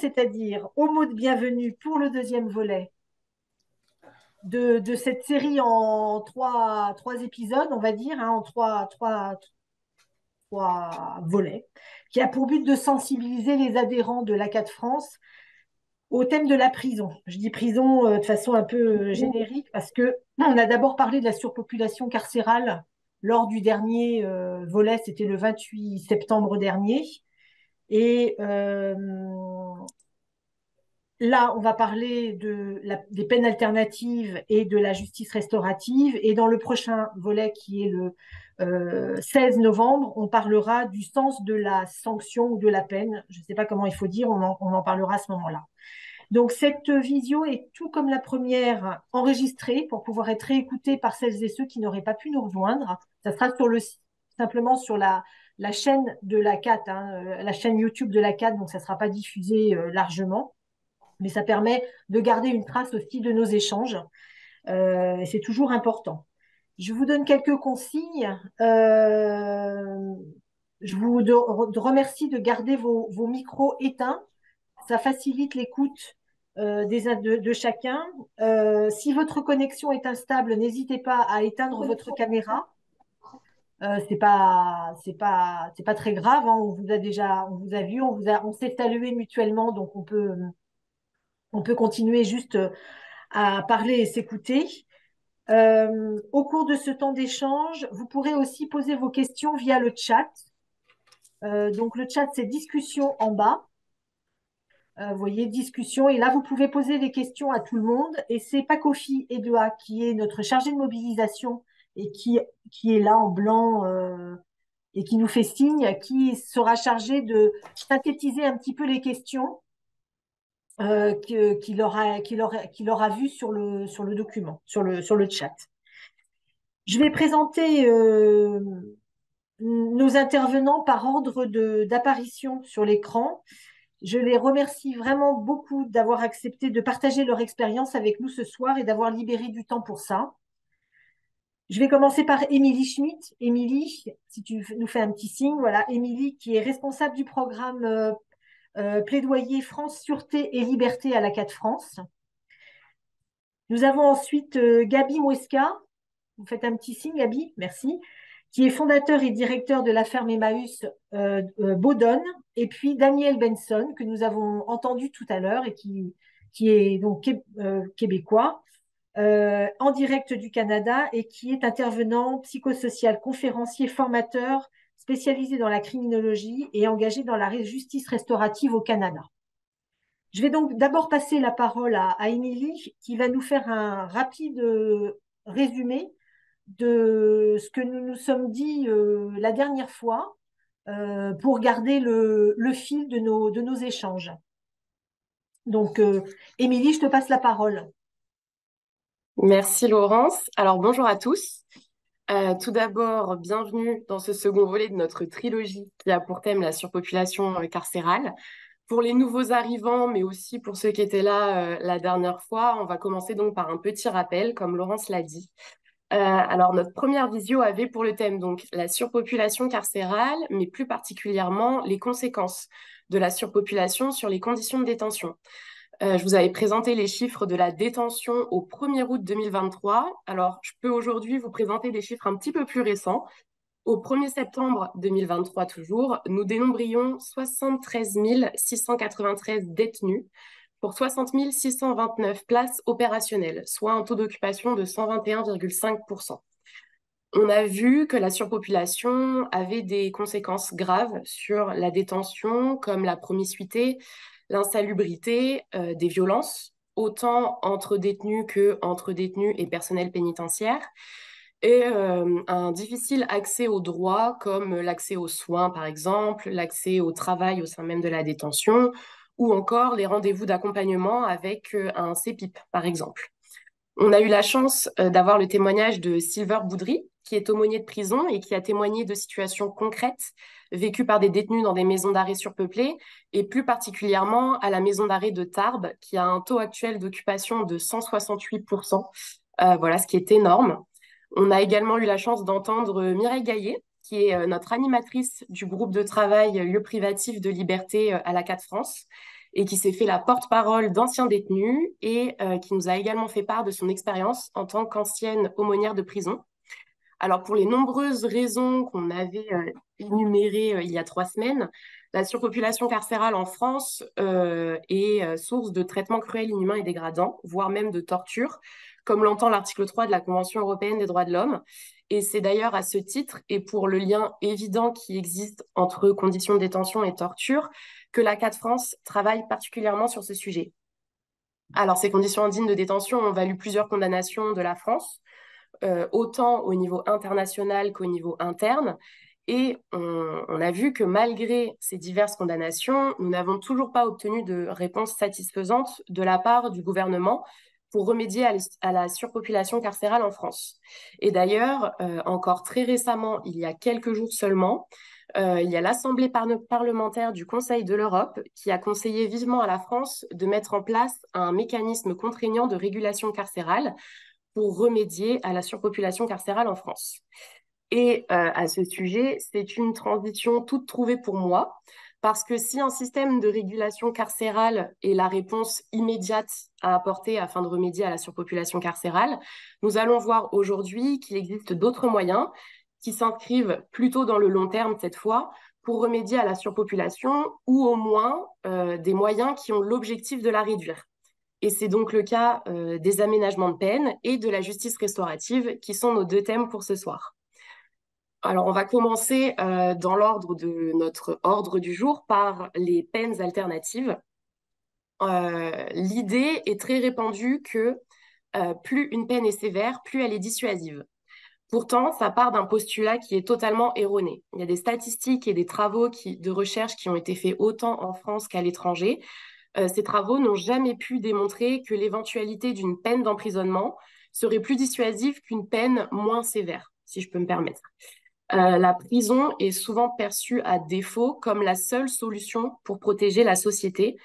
c'est-à-dire au mot de bienvenue pour le deuxième volet de cette série en trois épisodes, on va dire, hein, en trois volets, qui a pour but de sensibiliser les adhérents de l'ACAD France au thème de la prison. Je dis prison de façon un peu générique parce que on a d'abord parlé de la surpopulation carcérale lors du dernier volet, c'était le 28 septembre dernier. Et là, on va parler des peines alternatives et de la justice restaurative. Et dans le prochain volet, qui est le 16 novembre, on parlera du sens de la sanction ou de la peine. Je ne sais pas comment il faut dire, on en parlera à ce moment-là. Donc, cette visio est tout comme la première enregistrée pour pouvoir être réécoutée par celles et ceux qui n'auraient pas pu nous rejoindre. Ça sera simplement sur la chaîne de la CAT, hein, la chaîne YouTube de la CAT, donc ça ne sera pas diffusé largement, mais ça permet de garder une trace aussi de nos échanges. C'est toujours important. Je vous donne quelques consignes. Je vous remercie de garder vos micros éteints. Ça facilite l'écoute de chacun. Si votre connexion est instable, n'hésitez pas à éteindre votre caméra. C'est pas très grave, hein. On vous a vu, on s'est salué mutuellement, donc on peut continuer juste à parler et s'écouter. Au cours de ce temps d'échange, vous pourrez aussi poser vos questions via le chat. Donc le chat, c'est discussion en bas. Vous voyez, discussion. Et là, vous pouvez poser des questions à tout le monde. Et c'est Pacofi Edouard qui est notre chargé de mobilisation et qui est là en blanc et qui nous fait signe, qui sera chargé de synthétiser un petit peu les questions qu'il aura vues sur le document, sur le chat. Je vais présenter nos intervenants par ordre d'apparition sur l'écran. Je les remercie vraiment beaucoup d'avoir accepté de partager leur expérience avec nous ce soir et d'avoir libéré du temps pour ça. Je vais commencer par Émilie Schmitt. Émilie, si tu nous fais un petit signe, voilà, Émilie qui est responsable du programme Plaidoyer France, Sûreté et Liberté à la CAD France. Nous avons ensuite Gabi Mouesca. Vous faites un petit signe, Gabi, merci, qui est fondateur et directeur de la ferme Emmaüs Baudonne, et puis Daniel Benson, que nous avons entendu tout à l'heure et qui est donc québécois, en direct du Canada et qui est intervenant psychosocial, conférencier, formateur, spécialisé dans la criminologie et engagé dans la justice restaurative au Canada. Je vais donc d'abord passer la parole à Émilie, qui va nous faire un rapide résumé de ce que nous nous sommes dit la dernière fois pour garder le fil de nos échanges. Donc, Émilie, je te passe la parole. Merci Laurence. Alors bonjour à tous. Tout d'abord, bienvenue dans ce second volet de notre trilogie qui a pour thème la surpopulation carcérale. Pour les nouveaux arrivants, mais aussi pour ceux qui étaient là la dernière fois, on va commencer donc par un petit rappel, comme Laurence l'a dit. Alors notre première visio avait pour le thème donc la surpopulation carcérale, mais plus particulièrement les conséquences de la surpopulation sur les conditions de détention. Je vous avais présenté les chiffres de la détention au 1er août 2023. Alors, je peux aujourd'hui vous présenter des chiffres un petit peu plus récents. Au 1er septembre 2023 toujours, nous dénombrions 73 693 détenus pour 60 629 places opérationnelles, soit un taux d'occupation de 121,5%. On a vu que la surpopulation avait des conséquences graves sur la détention, comme la promiscuité, l'insalubrité, des violences, autant entre détenus que entre détenus et personnel pénitentiaire, et un difficile accès aux droits, comme l'accès aux soins, par exemple, l'accès au travail au sein même de la détention, ou encore les rendez-vous d'accompagnement avec un CPIP, par exemple. On a eu la chance d'avoir le témoignage de Silver Boudry, qui est aumônier de prison et qui a témoigné de situations concrètes vécues par des détenus dans des maisons d'arrêt surpeuplées, et plus particulièrement à la maison d'arrêt de Tarbes, qui a un taux actuel d'occupation de 168%. Voilà, ce qui est énorme. On a également eu la chance d'entendre Mireille Gaillet, qui est notre animatrice du groupe de travail Lieu privatif de liberté à la CAD France, et qui s'est fait la porte-parole d'anciens détenus et qui nous a également fait part de son expérience en tant qu'ancienne aumônière de prison. Alors, pour les nombreuses raisons qu'on avait énumérées il y a 3 semaines, la surpopulation carcérale en France est source de traitements cruels, inhumains et dégradants, voire même de torture, comme l'entend l'article 3 de la Convention européenne des droits de l'homme. Et c'est d'ailleurs à ce titre, et pour le lien évident qui existe entre conditions de détention et torture, que la CAD France travaille particulièrement sur ce sujet. Alors, ces conditions indignes de détention ont valu plusieurs condamnations de la France, autant au niveau international qu'au niveau interne. Et on a vu que malgré ces diverses condamnations, nous n'avons toujours pas obtenu de réponse satisfaisante de la part du gouvernement pour remédier à la surpopulation carcérale en France. Et d'ailleurs, encore très récemment, il y a quelques jours seulement, il y a l'Assemblée parlementaire du Conseil de l'Europe qui a conseillé vivement à la France de mettre en place un mécanisme contraignant de régulation carcérale pour remédier à la surpopulation carcérale en France. Et à ce sujet, c'est une transition toute trouvée pour moi, parce que si un système de régulation carcérale est la réponse immédiate à apporter afin de remédier à la surpopulation carcérale, nous allons voir aujourd'hui qu'il existe d'autres moyens qui s'inscrivent plutôt dans le long terme cette fois pour remédier à la surpopulation ou au moins des moyens qui ont l'objectif de la réduire. Et c'est donc le cas des aménagements de peine et de la justice restaurative qui sont nos deux thèmes pour ce soir. Alors, on va commencer dans l'ordre de notre ordre du jour par les peines alternatives. L'idée est très répandue que plus une peine est sévère, plus elle est dissuasive. Pourtant, ça part d'un postulat qui est totalement erroné. Il y a des statistiques et des travaux de recherche qui ont été faits autant en France qu'à l'étranger. Ces travaux n'ont jamais pu démontrer que l'éventualité d'une peine d'emprisonnement serait plus dissuasive qu'une peine moins sévère, si je peux me permettre. La prison est souvent perçue à défaut comme la seule solution pour protéger la société.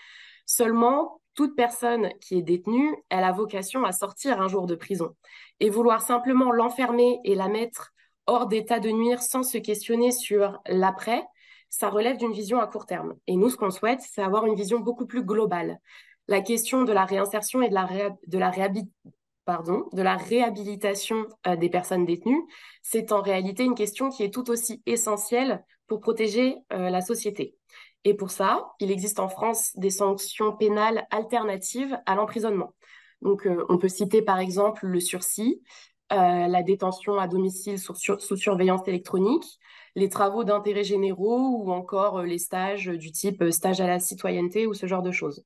Seulement, toute personne qui est détenue, elle a vocation à sortir un jour de prison. Et vouloir simplement l'enfermer et la mettre hors d'état de nuire sans se questionner sur l'après, ça relève d'une vision à court terme. Et nous, ce qu'on souhaite, c'est avoir une vision beaucoup plus globale. La question de la réinsertion et de la réhabilitation des personnes détenues, c'est en réalité une question qui est tout aussi essentielle pour protéger la société. Et pour ça, il existe en France des sanctions pénales alternatives à l'emprisonnement. Donc, on peut citer par exemple le sursis, la détention à domicile sous surveillance électronique, les travaux d'intérêt généraux ou encore les stages du type stage à la citoyenneté ou ce genre de choses.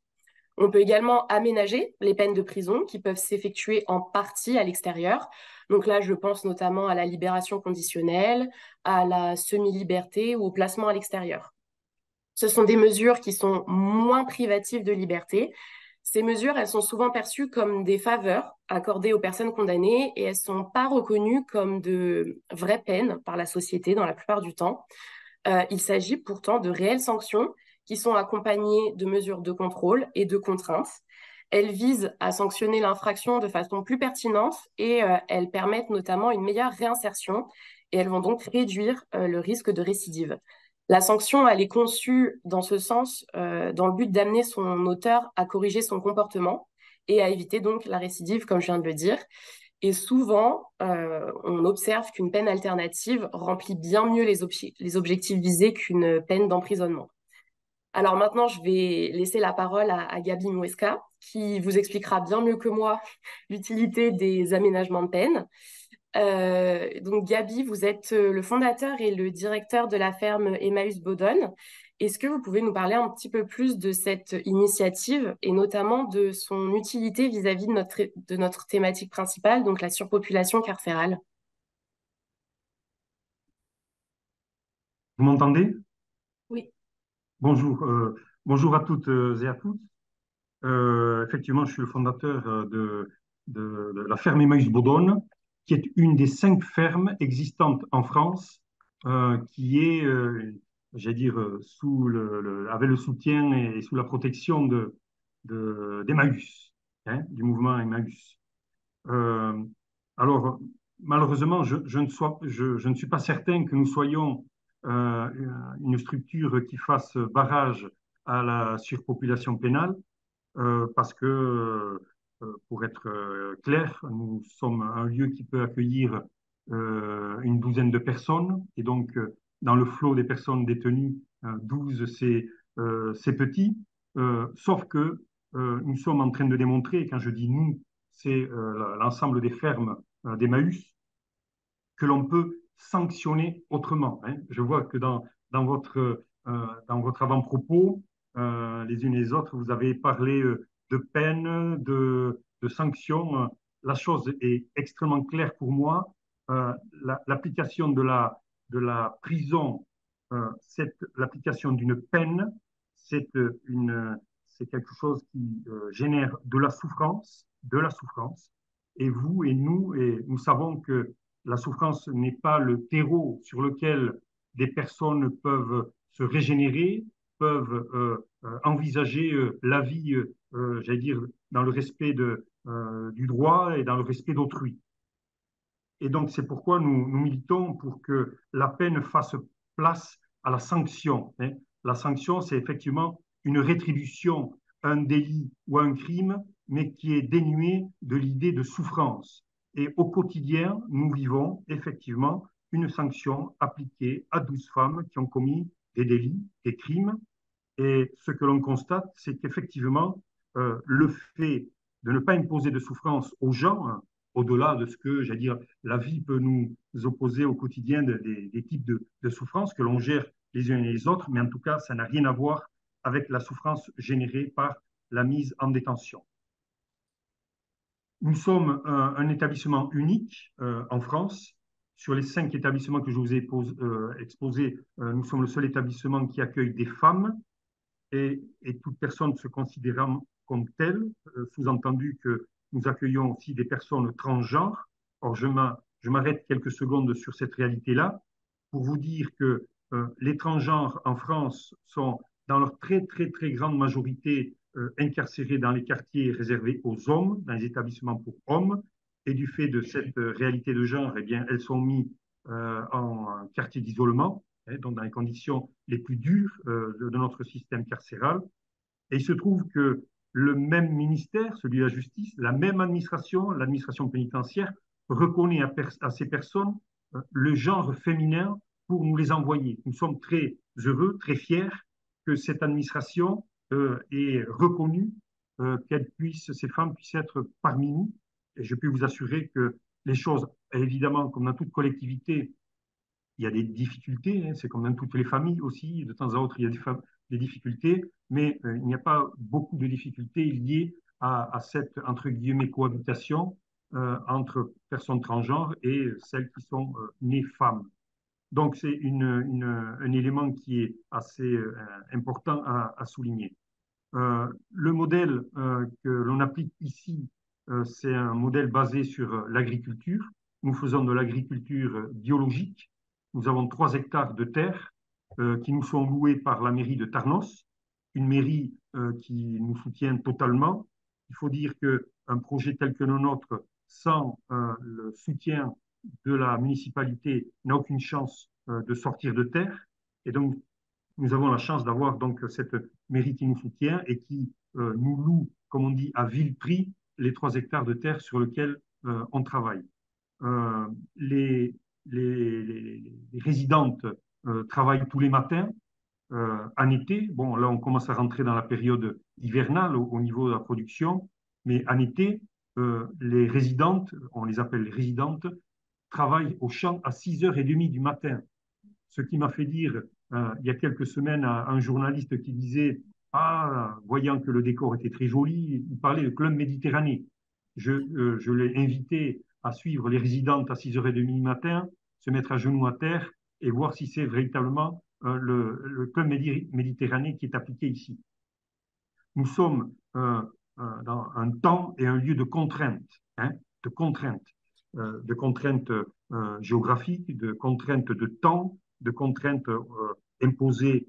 On peut également aménager les peines de prison qui peuvent s'effectuer en partie à l'extérieur. Donc là, je pense notamment à la libération conditionnelle, à la semi-liberté ou au placement à l'extérieur. Ce sont des mesures qui sont moins privatives de liberté. Ces mesures, elles sont souvent perçues comme des faveurs accordées aux personnes condamnées et elles ne sont pas reconnues comme de vraies peines par la société dans la plupart du temps. Il s'agit pourtant de réelles sanctions qui sont accompagnées de mesures de contrôle et de contraintes. Elles visent à sanctionner l'infraction de façon plus pertinente et elles permettent notamment une meilleure réinsertion et elles vont donc réduire le risque de récidive. La sanction, elle est conçue dans ce sens, dans le but d'amener son auteur à corriger son comportement et à éviter donc la récidive, comme je viens de le dire. Et souvent, on observe qu'une peine alternative remplit bien mieux les objectifs visés qu'une peine d'emprisonnement. Alors maintenant, je vais laisser la parole à Gabi Mouesca, qui vous expliquera bien mieux que moi l'utilité des aménagements de peine. Donc Gabi, vous êtes le fondateur et le directeur de la ferme Emmaüs Bodonne. Est-ce que vous pouvez nous parler un petit peu plus de cette initiative et notamment de son utilité vis-à-vis de notre thématique principale, donc la surpopulation carcérale? Vous m'entendez? Oui. Bonjour, bonjour à toutes et à tous. Effectivement, je suis le fondateur de la ferme Emmaüs Bodonne, qui est une des 5 fermes existantes en France, qui est, j'allais dire, avec le soutien et sous la protection d'Emmaüs, hein, du mouvement Emmaüs. Euh, alors, malheureusement, je ne suis pas certain que nous soyons une structure qui fasse barrage à la surpopulation pénale, parce que, pour être clair, nous sommes un lieu qui peut accueillir une douzaine de personnes, et donc dans le flot des personnes détenues, 12, c'est petit, sauf que nous sommes en train de démontrer, et quand je dis nous, c'est l'ensemble des fermes d'Emmaüs, que l'on peut sanctionner autrement, hein. Je vois que dans votre avant-propos, les unes et les autres, vous avez parlé de peine, de sanctions. La chose est extrêmement claire pour moi. L'application de la prison, c'est l'application d'une peine, c'est c'est quelque chose qui génère de la souffrance. Et vous et nous savons que la souffrance n'est pas le terreau sur lequel des personnes peuvent se régénérer, peuvent envisager la vie, j'allais dire, dans le respect du droit et dans le respect d'autrui. Et donc, c'est pourquoi nous militons pour que la peine fasse place à la sanction, hein. La sanction, c'est effectivement une rétribution, un délit ou un crime, mais qui est dénué de l'idée de souffrance. Et au quotidien, nous vivons effectivement une sanction appliquée à 12 femmes qui ont commis des délits, des crimes. Et ce que l'on constate, c'est qu'effectivement, le fait de ne pas imposer de souffrance aux gens, hein, au-delà de ce que, j'allais dire, la vie peut nous opposer au quotidien des types de souffrances que l'on gère les uns et les autres, mais en tout cas, ça n'a rien à voir avec la souffrance générée par la mise en détention. Nous sommes un établissement unique en France. Sur les 5 établissements que je vous ai exposés, nous sommes le seul établissement qui accueille des femmes et toute personne se considérant comme telle, sous-entendu que nous accueillons aussi des personnes transgenres. Or, je m'arrête quelques secondes sur cette réalité-là pour vous dire que les transgenres en France sont dans leur très, très, très grande majorité incarcérés dans les quartiers réservés aux hommes, dans les établissements pour hommes. Et du fait de cette réalité de genre, eh bien, elles sont mises en quartier d'isolement, hein, donc dans les conditions les plus dures de notre système carcéral. Et il se trouve que le même ministère, celui de la justice, la même administration, l'administration pénitentiaire, reconnaît à ces personnes le genre féminin pour nous les envoyer. Nous sommes très heureux, très fiers que cette administration ait reconnu ces femmes puissent être parmi nous. Et je peux vous assurer que les choses, évidemment, comme dans toute collectivité, il y a des difficultés, hein, c'est comme dans toutes les familles aussi, de temps à autre, il y a des difficultés, mais il n'y a pas beaucoup de difficultés liées à cette, entre guillemets, cohabitation entre personnes transgenres et celles qui sont nées femmes. Donc, c'est un élément qui est assez important à souligner. Le modèle que l'on applique ici, c'est un modèle basé sur l'agriculture. Nous faisons de l'agriculture biologique. Nous avons 3 hectares de terre qui nous sont loués par la mairie de Tarnos, une mairie qui nous soutient totalement. Il faut dire qu'un projet tel que le nôtre, sans le soutien de la municipalité, n'a aucune chance de sortir de terre. Et donc, nous avons la chance d'avoir donc cette mairie qui nous soutient et qui nous loue, comme on dit, à vil prix les 3 hectares de terre sur lesquels on travaille. Euh, les, les résidentes travaillent tous les matins en été. Bon, là, on commence à rentrer dans la période hivernale au niveau de la production, mais en été, les résidentes, on les appelle les résidentes, travaillent au champ à 6h30 du matin. Ce qui m'a fait dire il y a quelques semaines à un journaliste qui disait ah, voyant que le décor était très joli, il parlait de Club Méditerranée. Je l'ai invité à suivre les résidentes à 6h30 du matin, se mettre à genoux à terre et voir si c'est véritablement le Club Méditerranée qui est appliqué ici. Nous sommes dans un temps et un lieu de contraintes, hein, de contraintes, de contraintes géographiques, de contraintes de temps, de contraintes imposées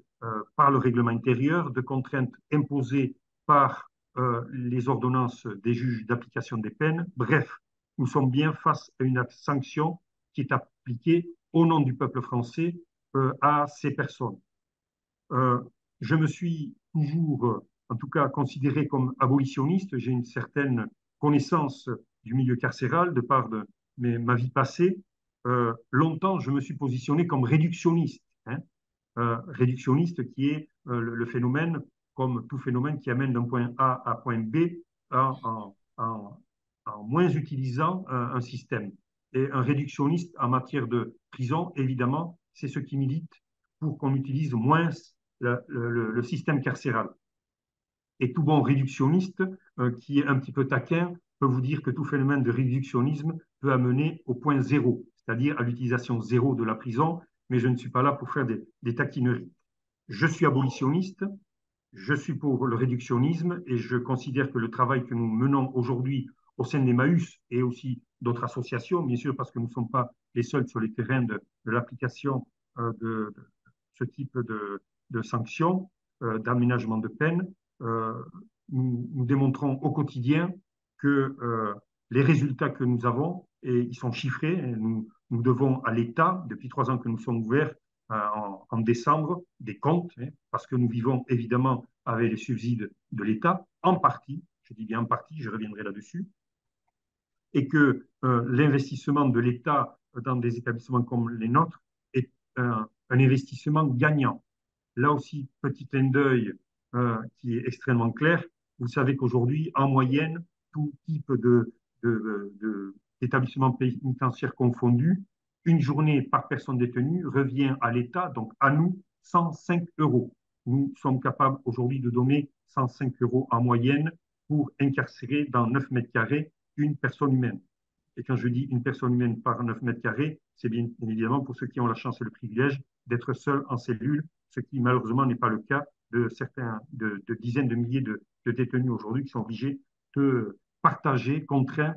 par le règlement intérieur, de contraintes imposées par les ordonnances des juges d'application des peines. Bref, nous sommes bien face à une sanction qui est appliquée au nom du peuple français à ces personnes. Je me suis toujours, en tout cas, considéré comme abolitionniste. J'ai une certaine connaissance du milieu carcéral de par ma vie passée. Longtemps, je me suis positionné comme réductionniste, hein. Réductionniste qui est le phénomène, comme tout phénomène qui amène d'un point A à point B en moins utilisant un système. Et un réductionniste en matière de prison, évidemment, c'est ce qui milite pour qu'on utilise moins le système carcéral. Et tout bon réductionniste qui est un petit peu taquin peut vous dire que tout phénomène de réductionnisme peut amener au point zéro, c'est-à-dire à l'utilisation zéro de la prison, mais je ne suis pas là pour faire des taquineries. Je suis abolitionniste, je suis pour le réductionnisme et je considère que le travail que nous menons aujourd'hui au sein d'Emmaüs et aussi d'autres associations, bien sûr parce que nous ne sommes pas les seuls sur les terrains de l'application de ce type de sanctions, d'aménagement de peine, euh, nous démontrons au quotidien que les résultats que nous avons, et ils sont chiffrés, et nous devons à l'État, depuis 3 ans que nous sommes ouverts, en décembre, des comptes, hein, parce que nous vivons évidemment avec les subsides de l'État, en partie, je dis bien en partie, je reviendrai là-dessus, et que l'investissement de l'État dans des établissements comme les nôtres est un investissement gagnant. Là aussi, petit clin d'œil qui est extrêmement clair. Vous savez qu'aujourd'hui, en moyenne, tout type d'établissement pénitentiaire confondu, une journée par personne détenue revient à l'État, donc à nous, 105 euros. Nous sommes capables aujourd'hui de donner 105 euros en moyenne pour incarcérer dans 9 mètres carrés une personne humaine. Et quand je dis une personne humaine par 9 mètres carrés, c'est bien évidemment pour ceux qui ont la chance et le privilège d'être seuls en cellule, ce qui malheureusement n'est pas le cas de dizaines de milliers de détenus aujourd'hui qui sont obligés de partager, contraints,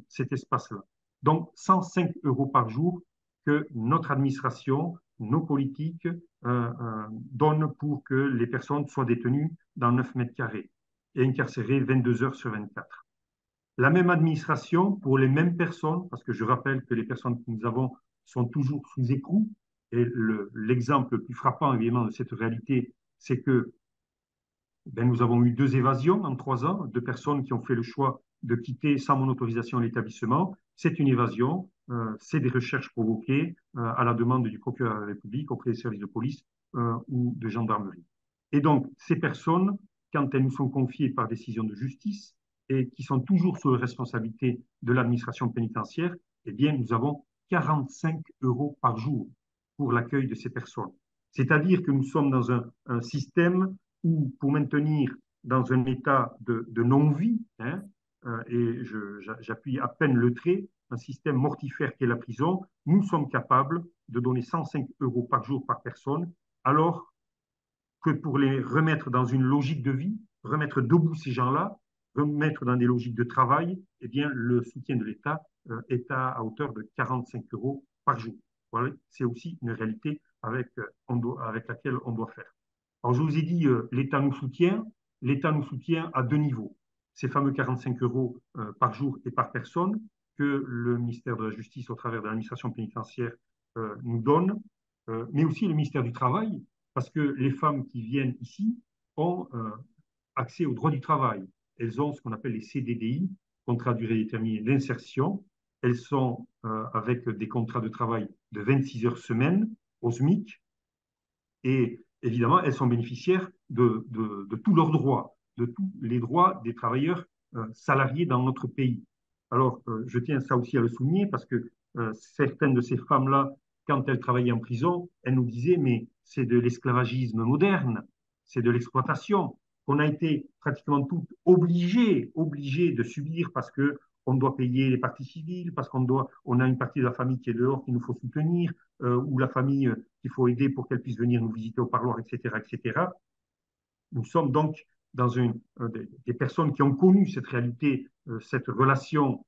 cet espace-là. Donc, 105 euros par jour que notre administration, nos politiques donnent pour que les personnes soient détenues dans 9 mètres carrés et incarcérées 22 heures sur 24. La même administration pour les mêmes personnes, parce que je rappelle que les personnes que nous avons sont toujours sous écrou. Et l'exemple le plus frappant, évidemment, de cette réalité, c'est que nous avons eu 2 évasions en 3 ans, 2 personnes qui ont fait le choix de quitter sans mon autorisation l'établissement. C'est une évasion, c'est des recherches provoquées à la demande du procureur de la République auprès des services de police ou de gendarmerie. Et donc, ces personnes, quand elles nous sont confiées par décision de justice et qui sont toujours sous la responsabilité de l'administration pénitentiaire, eh bien, nous avons 45 euros par jour pour l'accueil de ces personnes. C'est-à-dire que nous sommes dans un système où, pour maintenir dans un état de non-vie, hein, et j'appuie à peine le trait, un système mortifère qu'est la prison, nous sommes capables de donner 105 euros par jour par personne, alors que pour les remettre dans une logique de vie, remettre debout ces gens-là, remettre dans des logiques de travail, eh bien, le soutien de l'État est à hauteur de 45 euros par jour. Voilà, c'est aussi une réalité avec laquelle on doit faire. Alors, je vous ai dit, l'État nous soutient. L'État nous soutient à 2 niveaux. Ces fameux 45 euros par jour et par personne que le ministère de la Justice, au travers de l'administration pénitentiaire, nous donne, mais aussi le ministère du Travail, parce que les femmes qui viennent ici ont accès au droit du travail. Elles ont ce qu'on appelle les CDDI, contrats à durée déterminée d'insertion. Elles sont avec des contrats de travail de 26 heures semaine au SMIC. Et évidemment, elles sont bénéficiaires de tous leurs droits, de tous les droits des travailleurs salariés dans notre pays. Alors, je tiens ça aussi à le souligner parce que certaines de ces femmes-là, quand elles travaillaient en prison, elles nous disaient, mais c'est de l'esclavagisme moderne, c'est de l'exploitation qu'on a été pratiquement toutes obligées de subir parce que on doit payer les parties civiles, parce on a une partie de la famille qui est dehors qu'il nous faut soutenir, ou la famille qu'il faut aider pour qu'elle puisse venir nous visiter au parloir, etc., etc. Nous sommes donc dans des personnes qui ont connu cette réalité, cette relation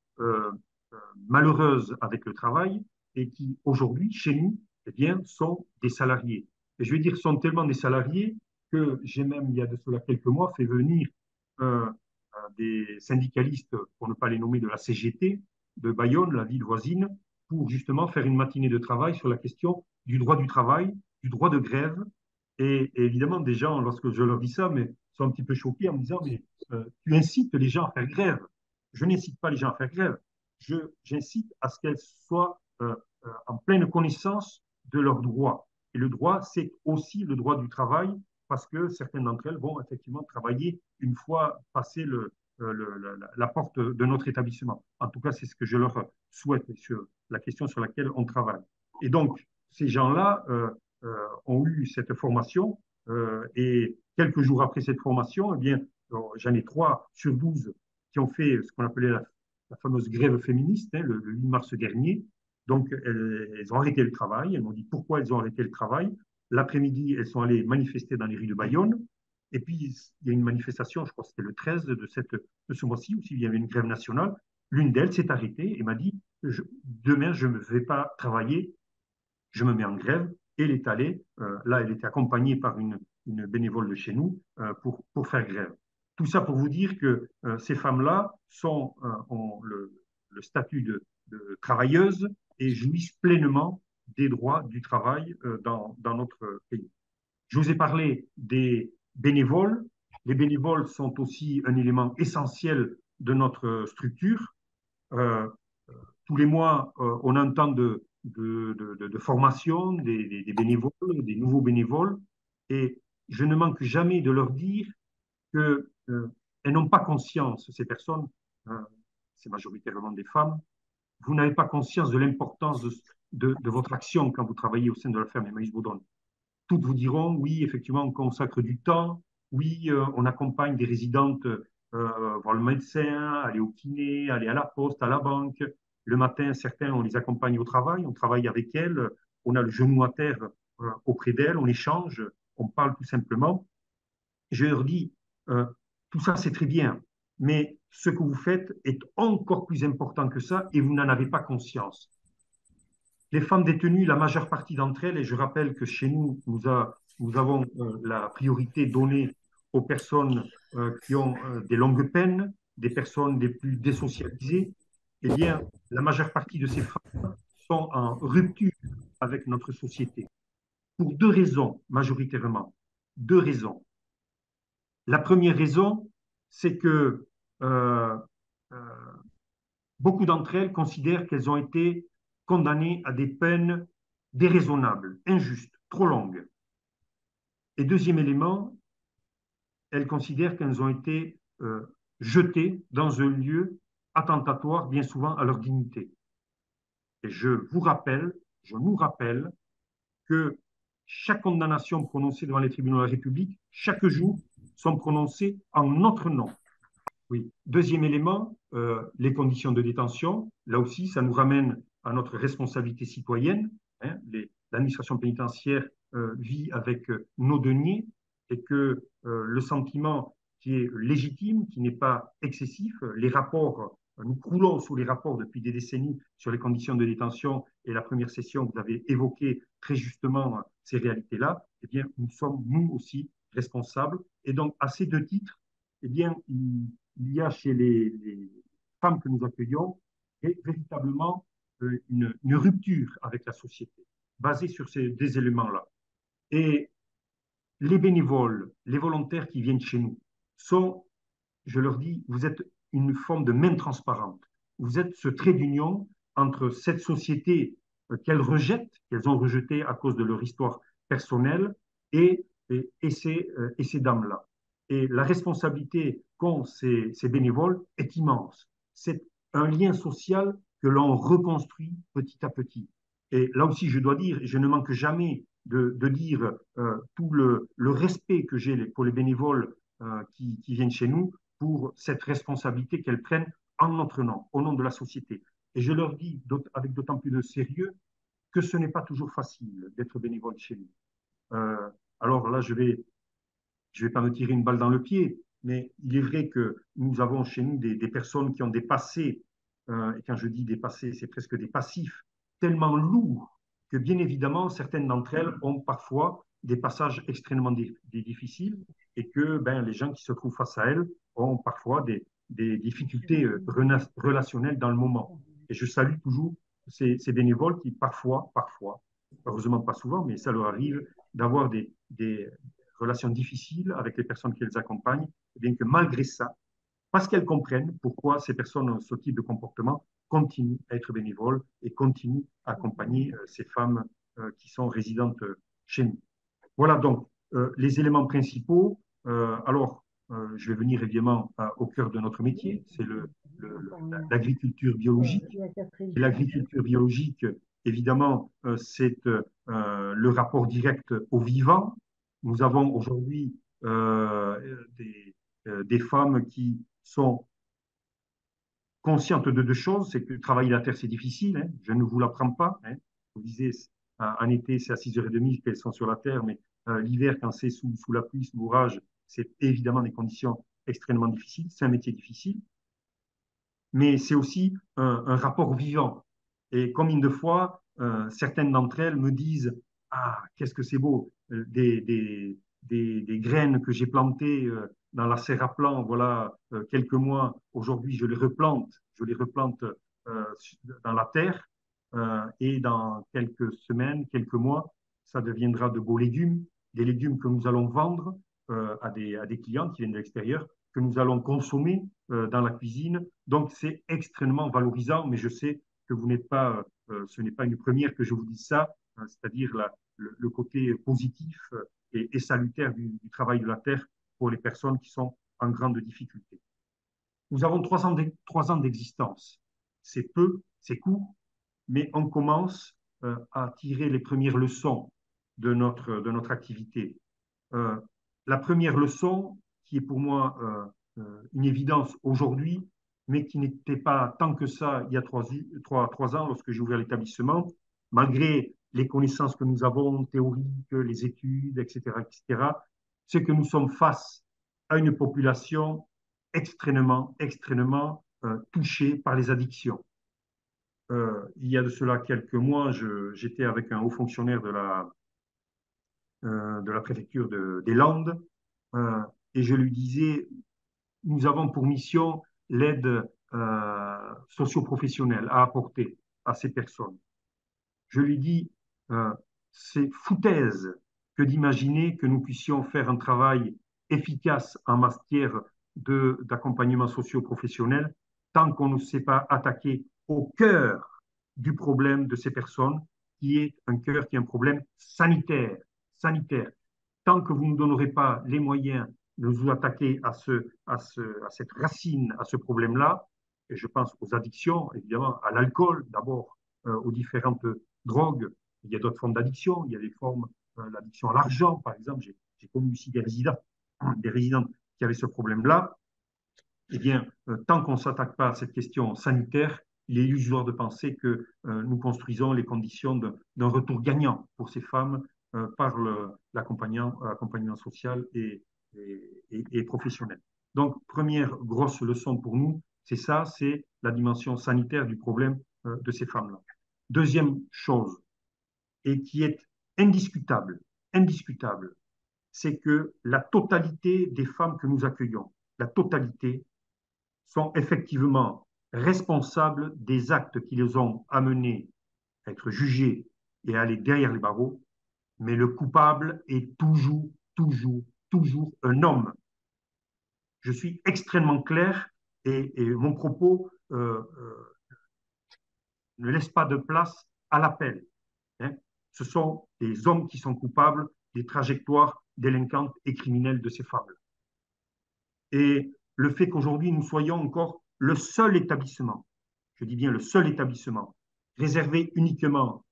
malheureuse avec le travail et qui, aujourd'hui, chez nous, eh bien, sont des salariés. Et je veux dire, sont tellement des salariés que j'ai même, il y a de cela quelques mois, fait venir des syndicalistes, pour ne pas les nommer, de la CGT, de Bayonne, la ville voisine, pour justement faire une matinée de travail sur la question du droit du travail, du droit de grève, Et évidemment, des gens, lorsque je leur dis ça, mais, sont un petit peu choqués en me disant, mais tu incites les gens à faire grève. Je n'incite pas les gens à faire grève. J'incite à ce qu'elles soient en pleine connaissance de leurs droits. Et le droit, c'est aussi le droit du travail, parce que certaines d'entre elles vont effectivement travailler une fois passé la porte de notre établissement. En tout cas, c'est ce que je leur souhaite sur la question sur laquelle on travaille. Et donc, ces gens-là ont eu cette formation et quelques jours après cette formation, eh bien, j'en ai 3 sur 12 qui ont fait ce qu'on appelait la fameuse grève féministe, hein, le 8 mars dernier. Donc, elles ont arrêté le travail. Elles m'ont dit pourquoi elles ont arrêté le travail. L'après-midi, elles sont allées manifester dans les rues de Bayonne. Et puis, il y a une manifestation, je crois que c'était le 13 de ce mois-ci, où il y avait une grève nationale. L'une d'elles s'est arrêtée et m'a dit, demain, je ne vais pas travailler, je me mets en grève. Et elle est allée, là, elle était accompagnée par une bénévole de chez nous pour faire grève. Tout ça pour vous dire que ces femmes-là ont le statut de travailleuses et jouissent pleinement des droits du travail dans notre pays. Je vous ai parlé des bénévoles. Les bénévoles sont aussi un élément essentiel de notre structure. Euh, Tous les mois, on entend de formation des bénévoles, des nouveaux bénévoles, et je ne manque jamais de leur dire que elles n'ont pas conscience, ces personnes, euh, c'est majoritairement des femmes, vous n'avez pas conscience de l'importance de votre action quand vous travaillez au sein de la ferme Emmaüs Baudonne. Toutes vous diront, oui, effectivement, on consacre du temps, oui, on accompagne des résidentes voir le médecin, aller au kiné, aller à la poste, à la banque. Le matin, certains, on les accompagne au travail, on travaille avec elles, on a le genou à terre auprès d'elles, on échange, on parle tout simplement. Je leur dis, euh, tout ça, c'est très bien, mais ce que vous faites est encore plus important que ça et vous n'en avez pas conscience. Les femmes détenues, la majeure partie d'entre elles, et je rappelle que chez nous, nous avons la priorité donnée aux personnes qui ont des longues peines, des personnes les plus désocialisées, eh bien, la majeure partie de ces femmes sont en rupture avec notre société. Pour 2 raisons, majoritairement. 2 raisons. La première raison, c'est que euh, euh, beaucoup d'entre elles considèrent qu'elles ont été condamnées à des peines déraisonnables, injustes, trop longues. Et deuxième élément, elles considèrent qu'elles ont été jetées dans un lieu attentatoire, bien souvent à leur dignité. Et je nous rappelle que chaque condamnation prononcée devant les tribunaux de la République, chaque jour, sont prononcées en notre nom. Oui. Deuxième élément, les conditions de détention. Là aussi, ça nous ramène à notre responsabilité citoyenne. Hein. L'administration pénitentiaire vit avec nos deniers et que le sentiment qui est légitime, qui n'est pas excessif, les rapports, nous croulons sous les rapports depuis des décennies sur les conditions de détention et la première session, vous avez évoqué très justement ces réalités-là, eh bien, nous sommes nous aussi responsables. Et donc, à ces 2 titres, eh bien, il y a chez les femmes que nous accueillons véritablement une rupture avec la société, basée sur des éléments-là. Et les bénévoles, les volontaires qui viennent chez nous sont, je leur dis, vous êtes une forme de main transparente. Vous êtes ce trait d'union entre cette société qu'elles rejettent, qu'elles ont rejetée à cause de leur histoire personnelle, et ces dames-là. Et la responsabilité qu'ont ces bénévoles est immense. C'est un lien social que l'on reconstruit petit à petit. Et là aussi, je dois dire, et je ne manque jamais de dire tout le respect que j'ai pour les bénévoles qui viennent chez nous, pour cette responsabilité qu'elles prennent en notre nom, au nom de la société. Et je leur dis avec d'autant plus de sérieux que ce n'est pas toujours facile d'être bénévole chez nous. Euh, alors là, je vais pas me tirer une balle dans le pied, mais il est vrai que nous avons chez nous des personnes qui ont des passés, et quand je dis des passés, c'est presque des passifs, tellement lourds que bien évidemment, certaines d'entre elles ont parfois des passages extrêmement difficiles et que ben, les gens qui se trouvent face à elles ont parfois des difficultés relationnelles dans le moment. Et je salue toujours ces bénévoles qui parfois, heureusement pas souvent, mais ça leur arrive, d'avoir des relations difficiles avec les personnes qu'elles accompagnent, et bien que malgré ça, parce qu'elles comprennent pourquoi ces personnes ont ce type de comportement, continuent à être bénévoles et continuent à accompagner ces femmes qui sont résidentes chez nous. Voilà donc les éléments principaux. Alors, je vais venir évidemment au cœur de notre métier, c'est l'agriculture biologique. Et l'agriculture biologique, évidemment, c'est le rapport direct au vivant. Nous avons aujourd'hui des femmes qui sont conscientes de deux choses, c'est que travailler la terre, c'est difficile, hein, je ne vous l'apprends pas. Hein. Vous disiez, en été, c'est à 6h30 qu'elles sont sur la terre, mais l'hiver, quand c'est sous la pluie, sous l'orage, c'est évidemment des conditions extrêmement difficiles. C'est un métier difficile, mais c'est aussi un rapport au vivant. Et combien de fois, certaines d'entre elles me disent, ah, qu'est-ce que c'est beau, des graines que j'ai plantées dans la serre à plant, voilà, quelques mois, aujourd'hui, je les replante dans la terre, et dans quelques semaines, quelques mois, ça deviendra de beaux légumes, des légumes que nous allons vendre à des clients qui viennent de l'extérieur, que nous allons consommer dans la cuisine. Donc, c'est extrêmement valorisant, mais je sais que vous n'êtes pas, ce n'est pas une première que je vous dise ça, c'est-à-dire le côté positif et salutaire du travail de la terre pour les personnes qui sont en grande difficulté. Nous avons 3 ans d'existence. C'est peu, c'est court, mais on commence à tirer les premières leçons de notre activité. Euh, la première leçon, qui est pour moi une évidence aujourd'hui, mais qui n'était pas tant que ça il y a 3 ans lorsque j'ai ouvert l'établissement, malgré les connaissances que nous avons, théoriques, les études, etc., c'est que nous sommes face à une population extrêmement touchée par les addictions. Il y a de cela quelques mois, j'étais avec un haut fonctionnaire de la préfecture des Landes, et je lui disais, nous avons pour mission l'aide socio-professionnelle à apporter à ces personnes. Je lui dis, c'est foutaise que d'imaginer que nous puissions faire un travail efficace en matière d'accompagnement socio-professionnel tant qu'on ne sait pas attaquer au cœur du problème de ces personnes, qui est un cœur, qui est un problème sanitaire. Sanitaire. Tant que vous ne donnerez pas les moyens de vous attaquer à cette racine, à ce problème-là, et je pense aux addictions, évidemment, à l'alcool d'abord, aux différentes drogues. Il y a d'autres formes d'addiction. Il y a des formes, l'addiction à l'argent, par exemple. J'ai connu aussi des résidents qui avaient ce problème-là. Eh bien, tant qu'on ne s'attaque pas à cette question sanitaire, il est illusoire de penser que nous construisons les conditions d'un retour gagnant pour ces femmes par l'accompagnement social et professionnel. Donc, première grosse leçon pour nous, c'est ça, c'est la dimension sanitaire du problème de ces femmes-là. Deuxième chose, et qui est indiscutable, c'est que la totalité des femmes que nous accueillons, la totalité, sont effectivement responsables des actes qui les ont amenés à être jugés et à aller derrière les barreaux, mais le coupable est toujours un homme. Je suis extrêmement clair et mon propos ne laisse pas de place à l'appel. Hein. Ce sont les hommes qui sont coupables des trajectoires délinquantes et criminelles de ces femmes. Et le fait qu'aujourd'hui nous soyons encore le seul établissement, je dis bien le seul établissement, réservé uniquement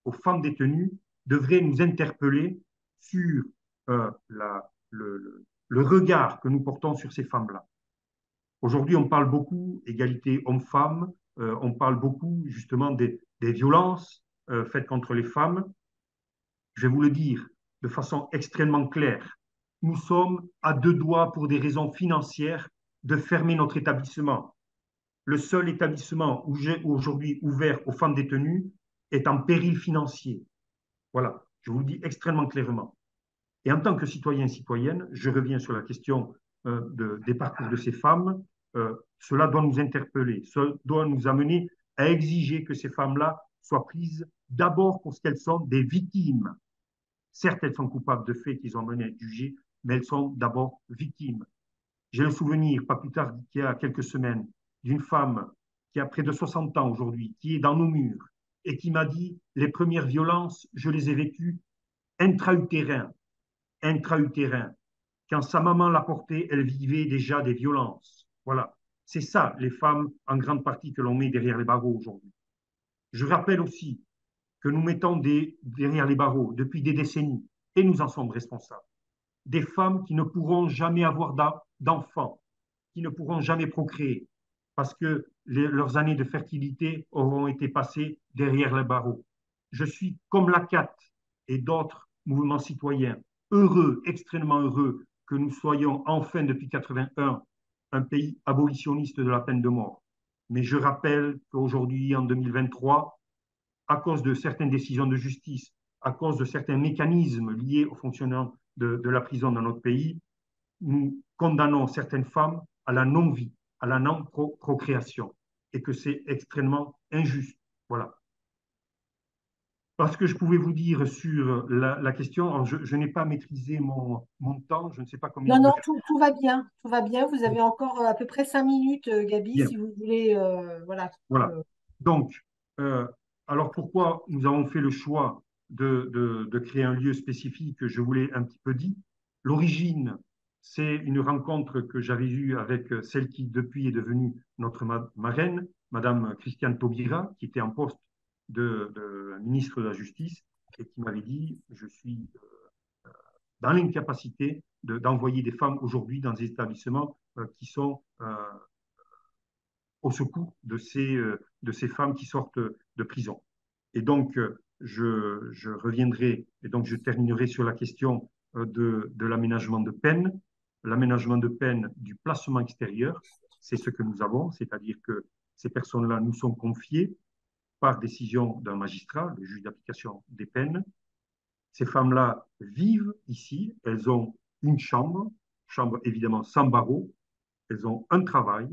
aux femmes détenues, devrait nous interpeller sur le regard que nous portons sur ces femmes-là. Aujourd'hui, on parle beaucoup égalité homme-femme, on parle beaucoup justement des violences faites contre les femmes. Je vais vous le dire de façon extrêmement claire. Nous sommes à 2 doigts, pour des raisons financières, de fermer notre établissement. Le seul établissement aujourd'hui ouvert aux femmes détenues est en péril financier. Voilà, je vous le dis extrêmement clairement. Et en tant que citoyen et citoyenne, je reviens sur la question des parcours de ces femmes. Cela doit nous interpeller, cela doit nous amener à exiger que ces femmes-là soient prises d'abord pour ce qu'elles sont, des victimes. Certes, elles sont coupables de faits qu'ils ont menés à être jugés, mais elles sont d'abord victimes. J'ai le souvenir, pas plus tard qu'il y a quelques semaines, d'une femme qui a près de 60 ans aujourd'hui, qui est dans nos murs et qui m'a dit, les premières violences, je les ai vécues intra-utérins, intra-utérins. Quand sa maman l'a portée, elle vivait déjà des violences. Voilà. C'est ça, les femmes, en grande partie, que l'on met derrière les barreaux aujourd'hui. Je rappelle aussi que nous mettons derrière les barreaux depuis des décennies, et nous en sommes responsables, des femmes qui ne pourront jamais avoir d'enfants, qui ne pourront jamais procréer, parce que leurs années de fertilité auront été passées derrière les barreaux. Je suis comme la CAT et d'autres mouvements citoyens, heureux, extrêmement heureux, que nous soyons enfin depuis 81 un pays abolitionniste de la peine de mort. Mais je rappelle qu'aujourd'hui, en 2023, à cause de certaines décisions de justice, à cause de certains mécanismes liés au fonctionnement de la prison dans notre pays, nous condamnons certaines femmes à la non-vie, à la non-procréation, et que c'est extrêmement injuste. Voilà. Parce que je pouvais vous dire sur la question, alors je n'ai pas maîtrisé mon temps, je ne sais pas combien Non, je non, peux faire. tout va bien, tout va bien. Vous avez encore à peu près 5 minutes, Gabi, Bien, si vous voulez, voilà. voilà. Donc, euh, alors pourquoi nous avons fait le choix de créer un lieu spécifique, je vous l'ai un petit peu dit. L'origine, c'est une rencontre que j'avais eue avec celle qui, depuis, est devenue notre marraine, Madame Christiane Taubira, qui était en poste de ministre de la Justice, et qui m'avait dit, je suis dans l'incapacité d'envoyer des femmes aujourd'hui dans des établissements qui sont au secours de ces femmes qui sortent de prison. Et donc, je reviendrai et donc je terminerai sur la question de l'aménagement de peine. L'aménagement de peine du placement extérieur, c'est ce que nous avons, c'est-à-dire que ces personnes-là nous sont confiées par décision d'un magistrat, le juge d'application des peines. Ces femmes-là vivent ici, elles ont une chambre, chambre évidemment sans barreau, elles ont un travail,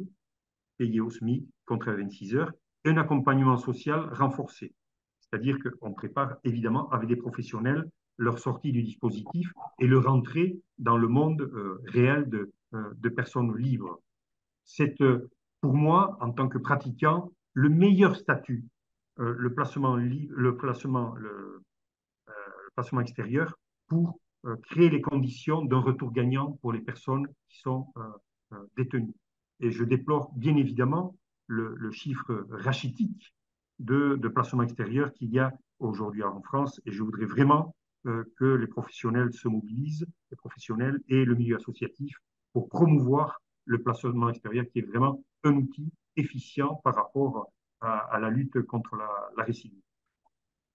payés au SMIC, contre 26 heures, et un accompagnement social renforcé. C'est-à-dire qu'on prépare évidemment avec des professionnels leur sortie du dispositif et leur entrée dans le monde réel de personnes libres. C'est pour moi, en tant que pratiquant, le meilleur statut, le placement, le placement extérieur, pour créer les conditions d'un retour gagnant pour les personnes qui sont détenues. Et je déplore bien évidemment le chiffre rachitique de placement extérieur qu'il y a aujourd'hui en France. Et je voudrais vraiment que les professionnels se mobilisent, les professionnels et le milieu associatif, pour promouvoir le placement extérieur qui est vraiment un outil efficient par rapport à la lutte contre la récidive.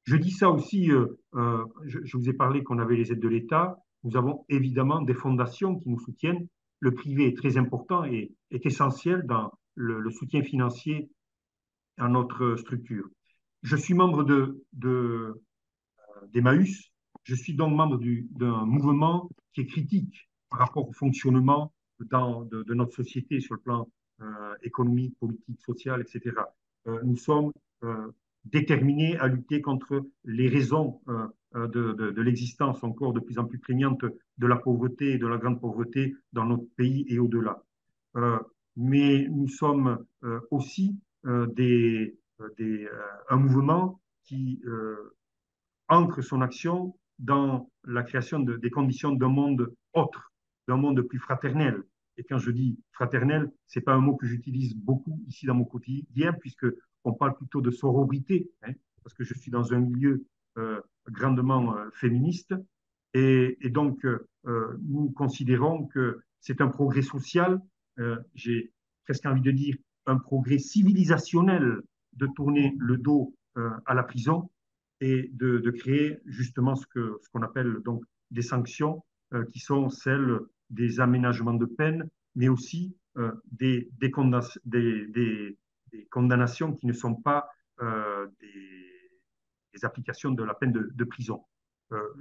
Je dis ça aussi, je vous ai parlé qu'on avait les aides de l'État. Nous avons évidemment des fondations qui nous soutiennent. Le privé est très important et est essentiel dans le soutien financier à notre structure. Je suis membre d'Emmaüs. Je suis donc membre d'un mouvement qui est critique par rapport au fonctionnement de notre société sur le plan économique, politique, social, etc. Nous sommes déterminés à lutter contre les raisons de l'existence encore de plus en plus prégnante de la pauvreté et de la grande pauvreté dans notre pays et au-delà. Euh, mais nous sommes aussi un mouvement qui ancre son action dans la création des conditions d'un monde autre, d'un monde plus fraternel. Et quand je dis fraternel, ce n'est pas un mot que j'utilise beaucoup ici dans mon quotidien, puisqu'on parle plutôt de sororité, hein, parce que je suis dans un milieu grandement féministe. Et donc, nous considérons que c'est un progrès social, j'ai presque envie de dire un progrès civilisationnel de tourner le dos à la prison et de créer justement ce qu'on appelle donc des sanctions qui sont celles des aménagements de peine, mais aussi des condamnations qui ne sont pas des applications de la peine de prison.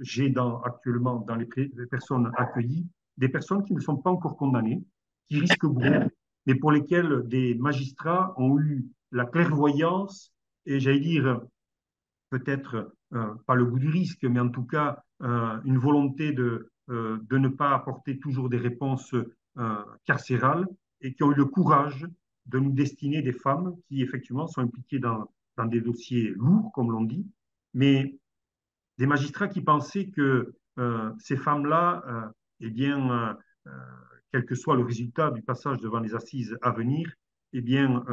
J'ai actuellement dans les personnes accueillies des personnes qui ne sont pas encore condamnées, qui risquent beaucoup, mais pour lesquelles des magistrats ont eu la clairvoyance et j'allais dire peut-être pas le goût du risque, mais en tout cas une volonté de ne pas apporter toujours des réponses carcérales et qui ont eu le courage de nous destiner des femmes qui, effectivement, sont impliquées dans des dossiers lourds, comme l'on dit, mais des magistrats qui pensaient que ces femmes-là, eh bien, quel que soit le résultat du passage devant les assises à venir, eh bien,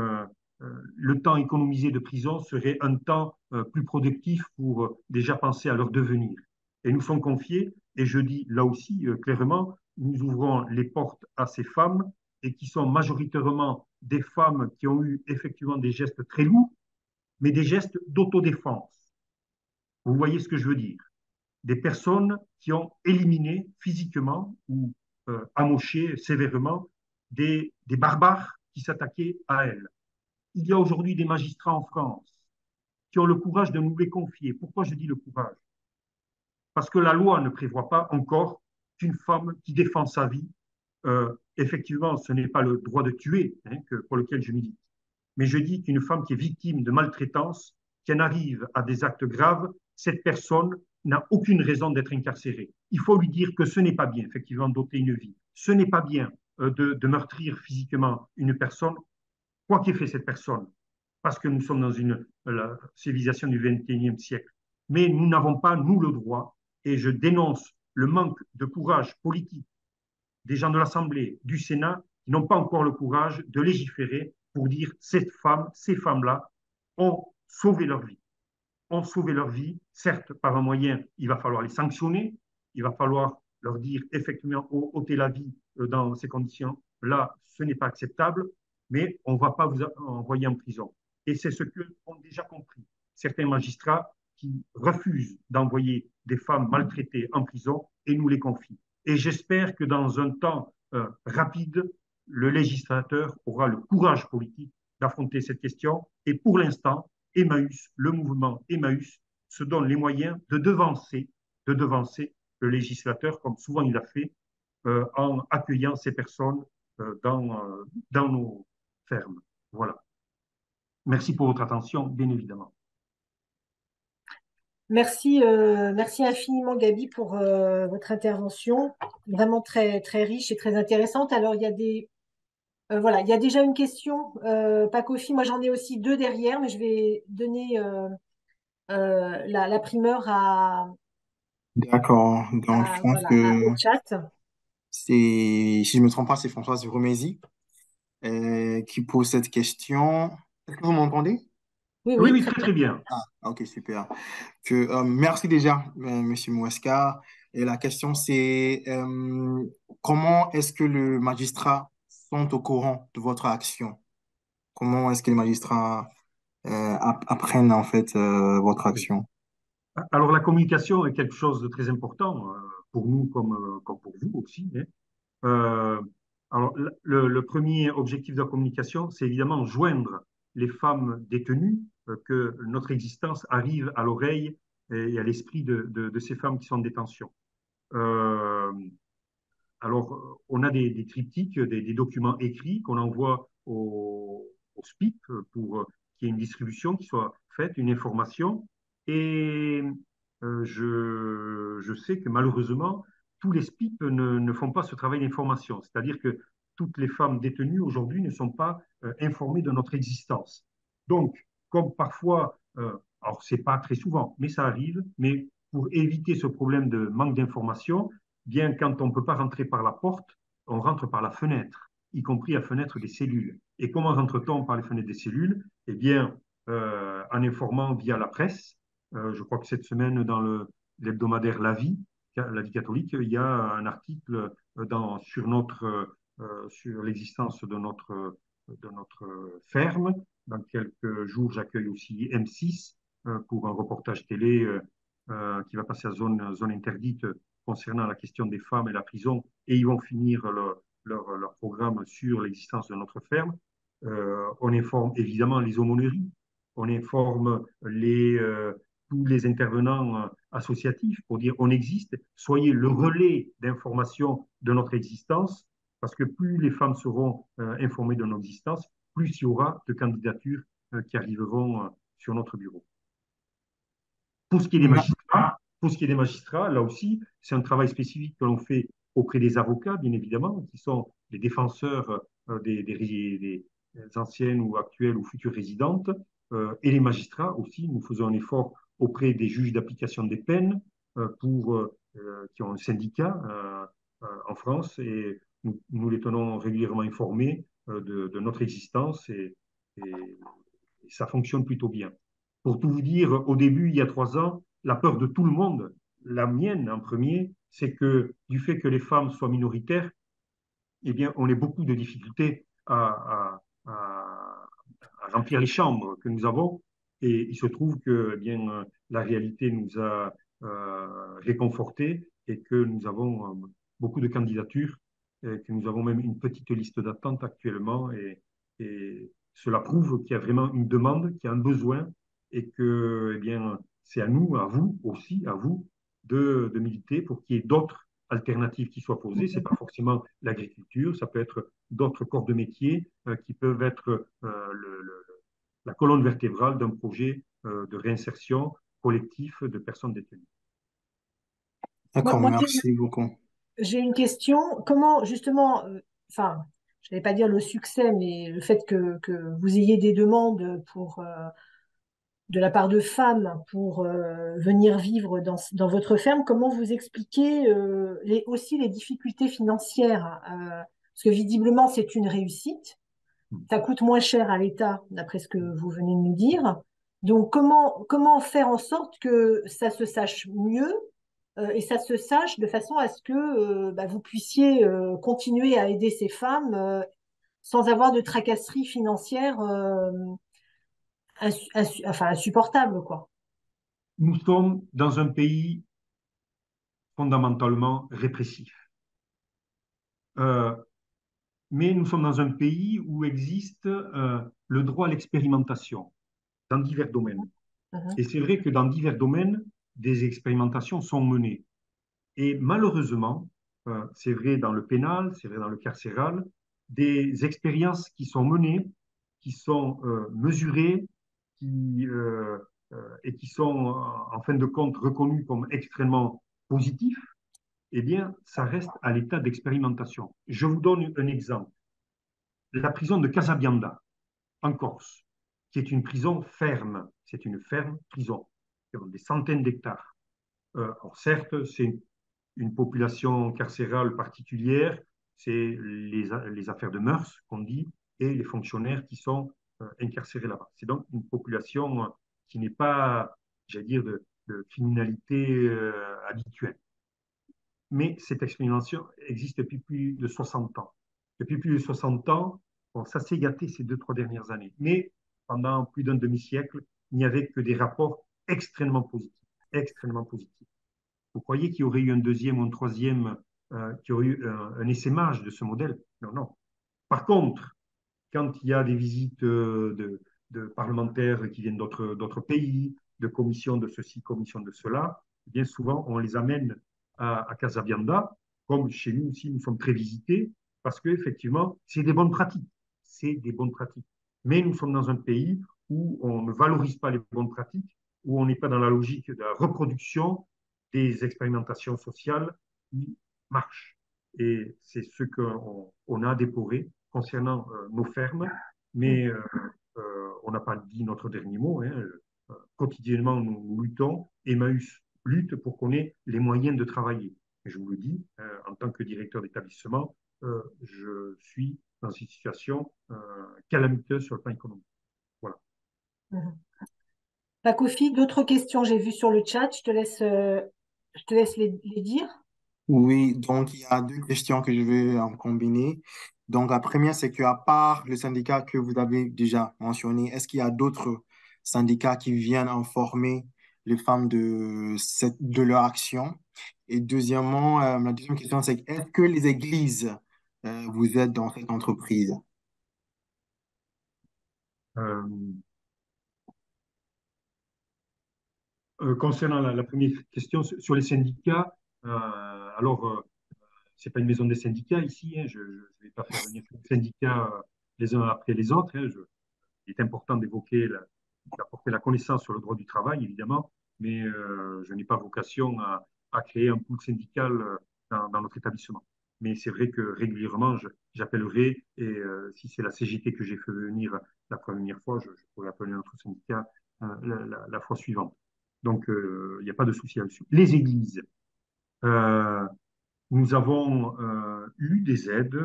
le temps économisé de prison serait un temps plus productif pour déjà penser à leur devenir. Et nous sommes confiés, et je dis là aussi clairement, nous ouvrons les portes à ces femmes et qui sont majoritairement des femmes qui ont eu effectivement des gestes très lourds, mais des gestes d'autodéfense. Vous voyez ce que je veux dire? Des personnes qui ont éliminé physiquement ou amoché sévèrement des barbares qui s'attaquaient à elles. Il y a aujourd'hui des magistrats en France qui ont le courage de nous les confier. Pourquoi je dis le courage? Parce que la loi ne prévoit pas encore qu'une femme qui défend sa vie, effectivement, ce n'est pas le droit de tuer pour lequel je milite, mais je dis qu'une femme qui est victime de maltraitance, qui en arrive à des actes graves, cette personne n'a aucune raison d'être incarcérée. Il faut lui dire que ce n'est pas bien, effectivement, d'ôter une vie. Ce n'est pas bien de meurtrir physiquement une personne, quoi qu'ait fait cette personne, parce que nous sommes dans la civilisation du XXIe siècle. Mais nous n'avons pas, nous, le droit, et je dénonce le manque de courage politique des gens de l'Assemblée, du Sénat, qui n'ont pas encore le courage de légiférer pour dire cette femme, ces femmes-là ont sauvé leur vie. Ont sauvé leur vie, certes, par un moyen, il va falloir les sanctionner, il va falloir leur dire effectivement ôter la vie dans ces conditions-là, ce n'est pas acceptable, mais on ne va pas vous envoyer en prison. Et c'est ce que ont déjà compris certains magistrats qui refusent d'envoyer des femmes maltraitées en prison et nous les confient. Et j'espère que dans un temps rapide, le législateur aura le courage politique d'affronter cette question. Et pour l'instant, Emmaüs, le mouvement Emmaüs, se donne les moyens de devancer le législateur, comme souvent il l'a fait, en accueillant ces personnes dans nos fermes. Voilà. Merci pour votre attention, bien évidemment. Merci, merci infiniment, Gabi, pour votre intervention, vraiment très, très riche et très intéressante. Alors, voilà, il y a déjà une question, Pacofi. Moi, j'en ai aussi deux derrière, mais je vais donner la primeur D'accord. Donc, je pense voilà, au que chat. si je me trompe pas, c'est Françoise Romézy qui pose cette question. Est-ce que vous m'entendez? Oui, Oui, oui, oui, très très, bien. très bien. Ah, ok, super. Merci déjà, Monsieur Mouesca. Et la question, c'est comment est-ce que les magistrats sont au courant de votre action? Comment est-ce que les magistrats apprennent en fait votre action? Alors, la communication est quelque chose de très important pour nous comme pour vous aussi. Euh, alors, le premier objectif de la communication, c'est évidemment joindre les femmes détenues, que notre existence arrive à l'oreille et à l'esprit de ces femmes qui sont en détention. Euh, alors, on a des triptyques, des documents écrits qu'on envoie au SPIP pour qu'il y ait une distribution qui soit faite, une information. Et je sais que malheureusement, tous les SPIP ne font pas ce travail d'information. C'est-à-dire que toutes les femmes détenues aujourd'hui ne sont pas informées de notre existence. Donc, comme parfois, alors c'est pas très souvent, mais ça arrive, mais pour éviter ce problème de manque d'information, bien quand on ne peut pas rentrer par la porte, on rentre par la fenêtre, y compris la fenêtre des cellules. Et comment rentre-t-on par les fenêtres des cellules? Eh bien, en informant via la presse. Je crois que cette semaine, dans l'hebdomadaire La Vie catholique, il y a un article sur l'existence de notre ferme. Dans quelques jours, j'accueille aussi M6 pour un reportage télé qui va passer à zone interdite concernant la question des femmes et la prison, et ils vont finir leur programme sur l'existence de notre ferme. On informe évidemment les aumôneries, on informe tous les intervenants associatifs pour dire on existe, soyez le relais d'information de notre existence, parce que plus les femmes seront informées de notre existence, plus il y aura de candidatures qui arriveront sur notre bureau. Pour ce qui est des magistrats, Pour ce qui est des magistrats, là aussi, c'est un travail spécifique que l'on fait auprès des avocats, bien évidemment, qui sont les défenseurs des anciennes ou actuelles ou futures résidentes, et les magistrats aussi. Nous faisons un effort auprès des juges d'application des peines qui ont un syndicat en France, et nous les tenons régulièrement informés de notre existence, et ça fonctionne plutôt bien. Pour tout vous dire, au début, il y a 3 ans, la peur de tout le monde, la mienne en premier, c'est que du fait que les femmes soient minoritaires, eh bien, on ait beaucoup de difficultés à remplir les chambres que nous avons. Et il se trouve que eh bien, la réalité nous a réconfortés et que nous avons beaucoup de candidatures, et que nous avons même une petite liste d'attente actuellement. Et cela prouve qu'il y a vraiment une demande, qu'il y a un besoin et que eh bien, c'est à nous, à vous aussi, à vous, de militer pour qu'il y ait d'autres alternatives qui soient posées. Ce n'est pas forcément l'agriculture, ça peut être d'autres corps de métier qui peuvent être la colonne vertébrale d'un projet de réinsertion collectif de personnes détenues. Moi, D'accord, moi, merci beaucoup. j'ai une question. Comment, justement, enfin, je n'allais pas dire le succès, mais le fait que vous ayez des demandes de la part de femmes pour venir vivre dans votre ferme, comment vous expliquez aussi les difficultés financières parce que visiblement, c'est une réussite. Ça coûte moins cher à l'État, d'après ce que vous venez de nous dire. Donc, comment faire en sorte que ça se sache mieux et ça se sache de façon à ce que bah, vous puissiez continuer à aider ces femmes sans avoir de tracasseries financières enfin, insupportables, quoi. Nous sommes dans un pays fondamentalement répressif. Euh, mais nous sommes dans un pays où existe le droit à l'expérimentation dans divers domaines. Mhm. Et c'est vrai que dans divers domaines, des expérimentations sont menées. Et malheureusement, c'est vrai dans le pénal, c'est vrai dans le carcéral, des expériences qui sont menées, qui sont mesurées, et qui sont en fin de compte reconnues comme extrêmement positives, eh bien, ça reste à l'état d'expérimentation. Je vous donne un exemple. La prison de Casabianda, en Corse, qui est une prison ferme, c'est une ferme prison, qui a des centaines d'hectares. Alors certes, c'est une population carcérale particulière, c'est les affaires de mœurs qu'on dit, et les fonctionnaires qui sont incarcérés là-bas. C'est donc une population qui n'est pas, j'allais dire, de criminalité habituelle. Mais cette expérimentation existe depuis plus de 60 ans. Depuis plus de 60 ans, bon, ça s'est gâté ces 2, 3 dernières années. Mais pendant plus d'un demi-siècle, il n'y avait que des rapports extrêmement positifs. Extrêmement positifs. Vous croyez qu'il y aurait eu un deuxième ou un troisième qui aurait eu un essaimage de ce modèle? Non, non. Par contre, quand il y a des visites de parlementaires qui viennent d'autres pays, de commissions de ceci, commissions de cela, bien souvent, on les amène à Casabianda, comme chez nous aussi, nous sommes très visités, parce qu'effectivement, c'est des bonnes pratiques. C'est des bonnes pratiques. Mais nous sommes dans un pays où on ne valorise pas les bonnes pratiques, où on n'est pas dans la logique de la reproduction des expérimentations sociales qui marchent. Et c'est ce qu'on a déploré concernant nos fermes, mais on n'a pas dit notre dernier mot. Hein. Quotidiennement, nous luttons. Emmaüs lutte pour qu'on ait les moyens de travailler. Et je vous le dis, en tant que directeur d'établissement, je suis dans une situation calamiteuse sur le plan économique. Voilà. Mhm. Pacofi, d'autres questions j'ai vues sur le chat, je te laisse les dire. Oui, donc il y a deux questions que je vais en combiner. Donc la première, c'est qu'à part le syndicat que vous avez déjà mentionné, est-ce qu'il y a d'autres syndicats qui viennent informer les femmes de leur action? Et deuxièmement, la deuxième question, c'est est-ce que les églises vous aident dans cette entreprise? Euh, Concernant la première question sur les syndicats, alors c'est pas une maison des syndicats ici, hein, je ne vais pas faire venir tous les syndicats les uns après les autres. Hein, il est important d'apporter la connaissance sur le droit du travail, évidemment, mais je n'ai pas vocation à créer un pool syndical dans notre établissement. Mais c'est vrai que régulièrement, j'appellerai et si c'est la CGT que j'ai fait venir la première fois, je pourrais appeler notre syndicat la fois suivante. Donc, il n'y a pas de souci là-dessus. Les églises. Euh, Nous avons eu des aides,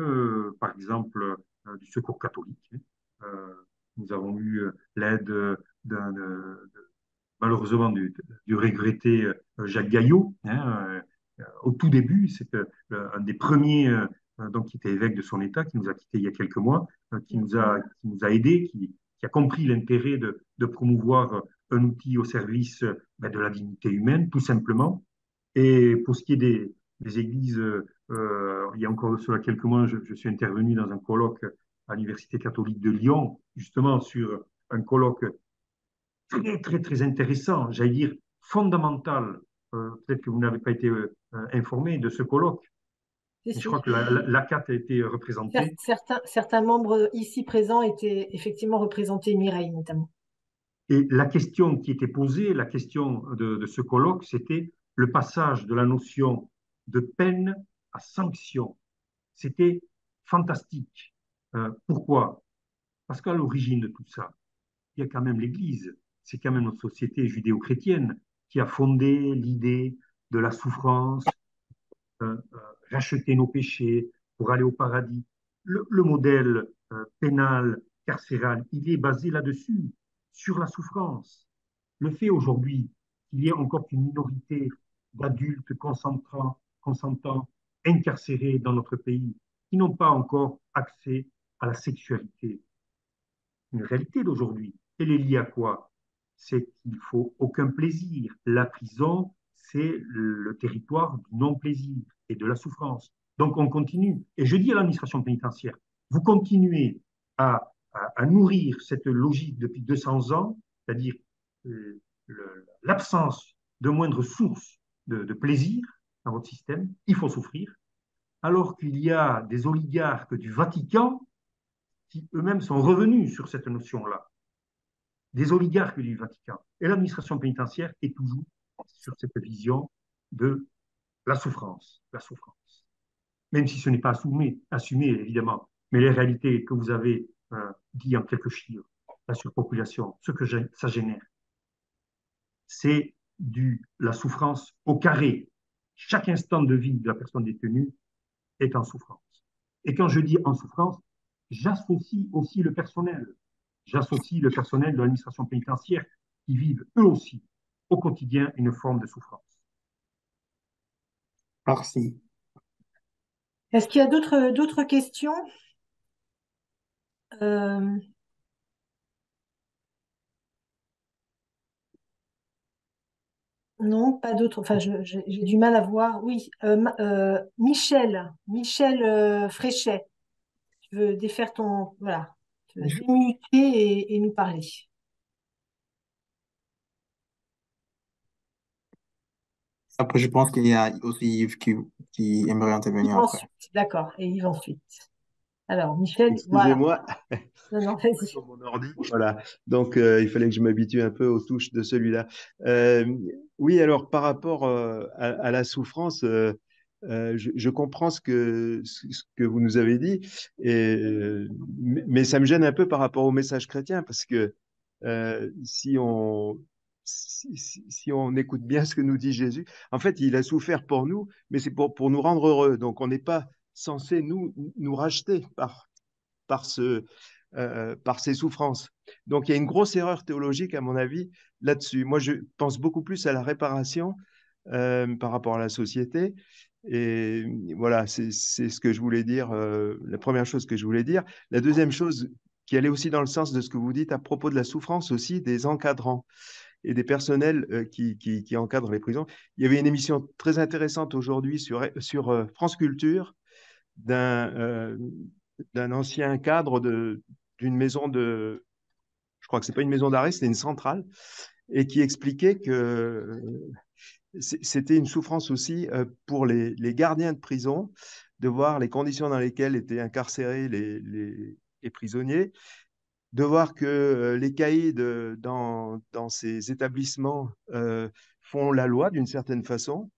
par exemple du Secours catholique. Euh, Nous avons eu l'aide malheureusement du regretté Jacques Gaillot. Au tout début, c'est un des premiers donc, qui était évêque de son État, qui nous a quittés il y a quelques mois, qui nous a aidés, qui a compris l'intérêt de promouvoir un outil au service de la dignité humaine, tout simplement. Et pour ce qui est des églises, il y a encore cela quelques mois, je suis intervenu dans un colloque à l'Université catholique de Lyon, justement sur un colloque très, très, très intéressant, j'allais dire fondamental. Peut-être que vous n'avez pas été informé de ce colloque, Si, mais je si. crois que l'ACAT a été représentée. Certains membres ici présents étaient effectivement représentés, Mireille notamment. Et la question qui était posée, la question de ce colloque, c'était le passage de la notion de peine à sanction. C'était fantastique. Pourquoi? Parce qu'à l'origine de tout ça, il y a quand même l'Église. C'est quand même notre société judéo-chrétienne qui a fondé l'idée de la souffrance, racheter nos péchés pour aller au paradis. Le modèle pénal, carcéral, il est basé là-dessus, sur la souffrance. Le fait aujourd'hui qu'il y ait encore une minorité d'adultes consentants, incarcérés dans notre pays, qui n'ont pas encore accès à la sexualité, une réalité d'aujourd'hui. Elle est liée à quoi? C'est qu'il ne faut aucun plaisir. La prison, c'est le territoire du non-plaisir et de la souffrance. Donc on continue. Et je dis à l'administration pénitentiaire, vous continuez à nourrir cette logique depuis 200 ans, c'est-à-dire l'absence de moindre source de plaisir dans votre système, il faut souffrir, alors qu'il y a des oligarques du Vatican qui eux-mêmes sont revenus sur cette notion-là, des oligarques du Vatican. Et l'administration pénitentiaire est toujours sur cette vision de la souffrance. Même si ce n'est pas assumé évidemment. Mais les réalités que vous avez dit en quelques chiffres, la surpopulation, ce que ça génère, c'est la souffrance au carré. Chaque instant de vie de la personne détenue est en souffrance. Et quand je dis en souffrance, j'associe aussi le personnel. J'associe le personnel de l'administration pénitentiaire qui vivent eux aussi au quotidien une forme de souffrance. Merci. Est-ce qu'il y a d'autres questions? Euh, non, pas d'autres. Enfin, j'ai du mal à voir. Oui, Michel Fréchet, tu veux défaire ton... Voilà, tu veux démuter et nous parler. Après, je pense qu'il y a aussi Yves qui aimerait intervenir Yves après. ensuite, d'accord, et Yves ensuite. Alors, Michel, voilà. Excusez-moi, Non, non, sur vas-y. mon ordi. Voilà. Donc, il fallait que je m'habitue un peu aux touches de celui-là. Oui, alors, par rapport à la souffrance, je comprends ce que vous nous avez dit, mais ça me gêne un peu par rapport au message chrétien, parce que si si on écoute bien ce que nous dit Jésus, en fait, il a souffert pour nous, mais c'est pour nous rendre heureux. Donc, on n'est pas censé nous racheter par ces souffrances. Donc il y a une grosse erreur théologique, à mon avis, là-dessus. Moi, je pense beaucoup plus à la réparation par rapport à la société. Et voilà, c'est ce que je voulais dire, la première chose que je voulais dire. La deuxième chose qui allait aussi dans le sens de ce que vous dites à propos de la souffrance aussi des encadrants et des personnels qui encadrent les prisons. Il y avait une émission très intéressante aujourd'hui sur France Culture d'un d'un ancien cadre d'une maison je crois que c'est pas une maison d'arrêt, c'est une centrale, et qui expliquait que c'était une souffrance aussi pour les gardiens de prison de voir les conditions dans lesquelles étaient incarcérés les prisonniers, de voir que les caïds dans ces établissements font la loi d'une certaine façon,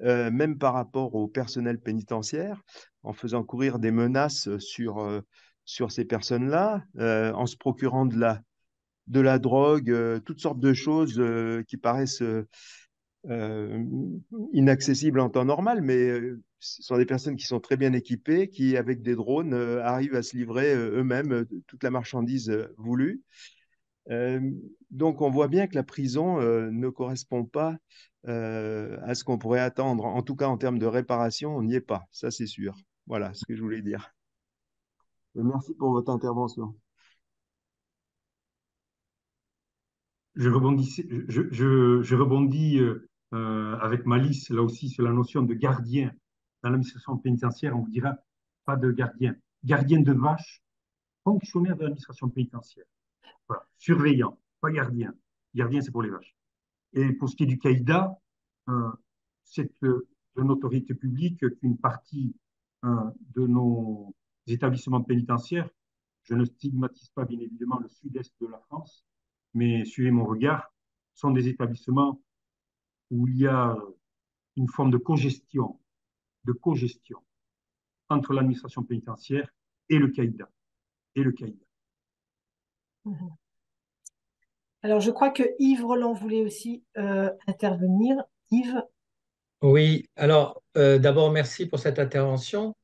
même par rapport au personnel pénitentiaire, en faisant courir des menaces sur ces personnes-là, en se procurant de la drogue, toutes sortes de choses qui paraissent euh, inaccessibles en temps normal, mais ce sont des personnes qui sont très bien équipées, qui, avec des drones, arrivent à se livrer eux-mêmes toute la marchandise voulue. Euh, donc, on voit bien que la prison ne correspond pas à ce qu'on pourrait attendre. En tout cas, en termes de réparation, on n'y est pas. Ça, c'est sûr. Voilà ce que je voulais dire. Et merci pour votre intervention. Je rebondis avec malice, là aussi, sur la notion de gardien. Dans l'administration pénitentiaire, on vous dira pas de gardien. Gardien de vache, fonctionnaire de l'administration pénitentiaire. Voilà. Surveillant, pas gardien. Gardien, c'est pour les vaches. Et pour ce qui est du caïda, euh, c'est de notoriété publique qu'une partie de nos établissements pénitentiaires, je ne stigmatise pas bien évidemment le sud-est de la France, mais suivez mon regard, sont des établissements où il y a une forme de cogestion entre l'administration pénitentiaire et le caïda. Et le caïda. Mhm. Alors, je crois que Yves Roland voulait aussi intervenir. Yves, Oui, alors d'abord, merci pour cette intervention.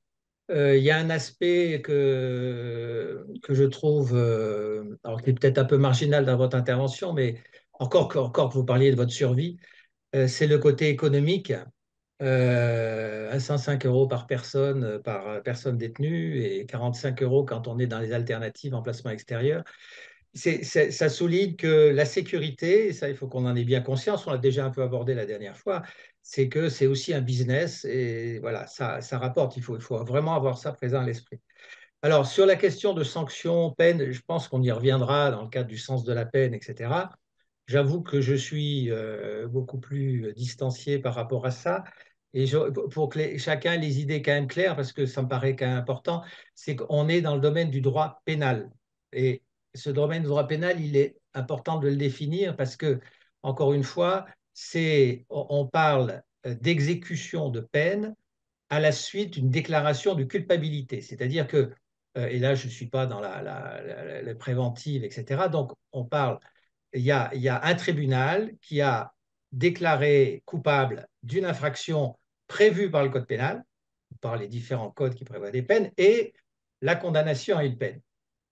Il y a un aspect que je trouve, alors qui est peut-être un peu marginal dans votre intervention, mais encore que vous parliez de votre survie, c'est le côté économique. À 105 euros par personne, par personne détenue, et 45 euros quand on est dans les alternatives en placement extérieur. Ça souligne que la sécurité, et ça il faut qu'on en ait bien conscience, on l'a déjà un peu abordé la dernière fois, c'est que c'est aussi un business et voilà, ça rapporte, il faut vraiment avoir ça présent à l'esprit. Alors sur la question de sanctions, peine, je pense qu'on y reviendra dans le cadre du sens de la peine, etc. J'avoue que je suis beaucoup plus distancié par rapport à ça. Et pour que chacun ait les idées quand même claires, parce que ça me paraît quand même important, c'est qu'on est dans le domaine du droit pénal. Et ce domaine du droit pénal, il est important de le définir parce que, encore une fois, on parle d'exécution de peine à la suite d'une déclaration de culpabilité. C'est-à-dire que, et là je ne suis pas dans la préventive, etc., donc on parle, il y a un tribunal qui a déclaré coupable d'une infraction prévue par le code pénal, par les différents codes qui prévoient des peines, et la condamnation à une peine.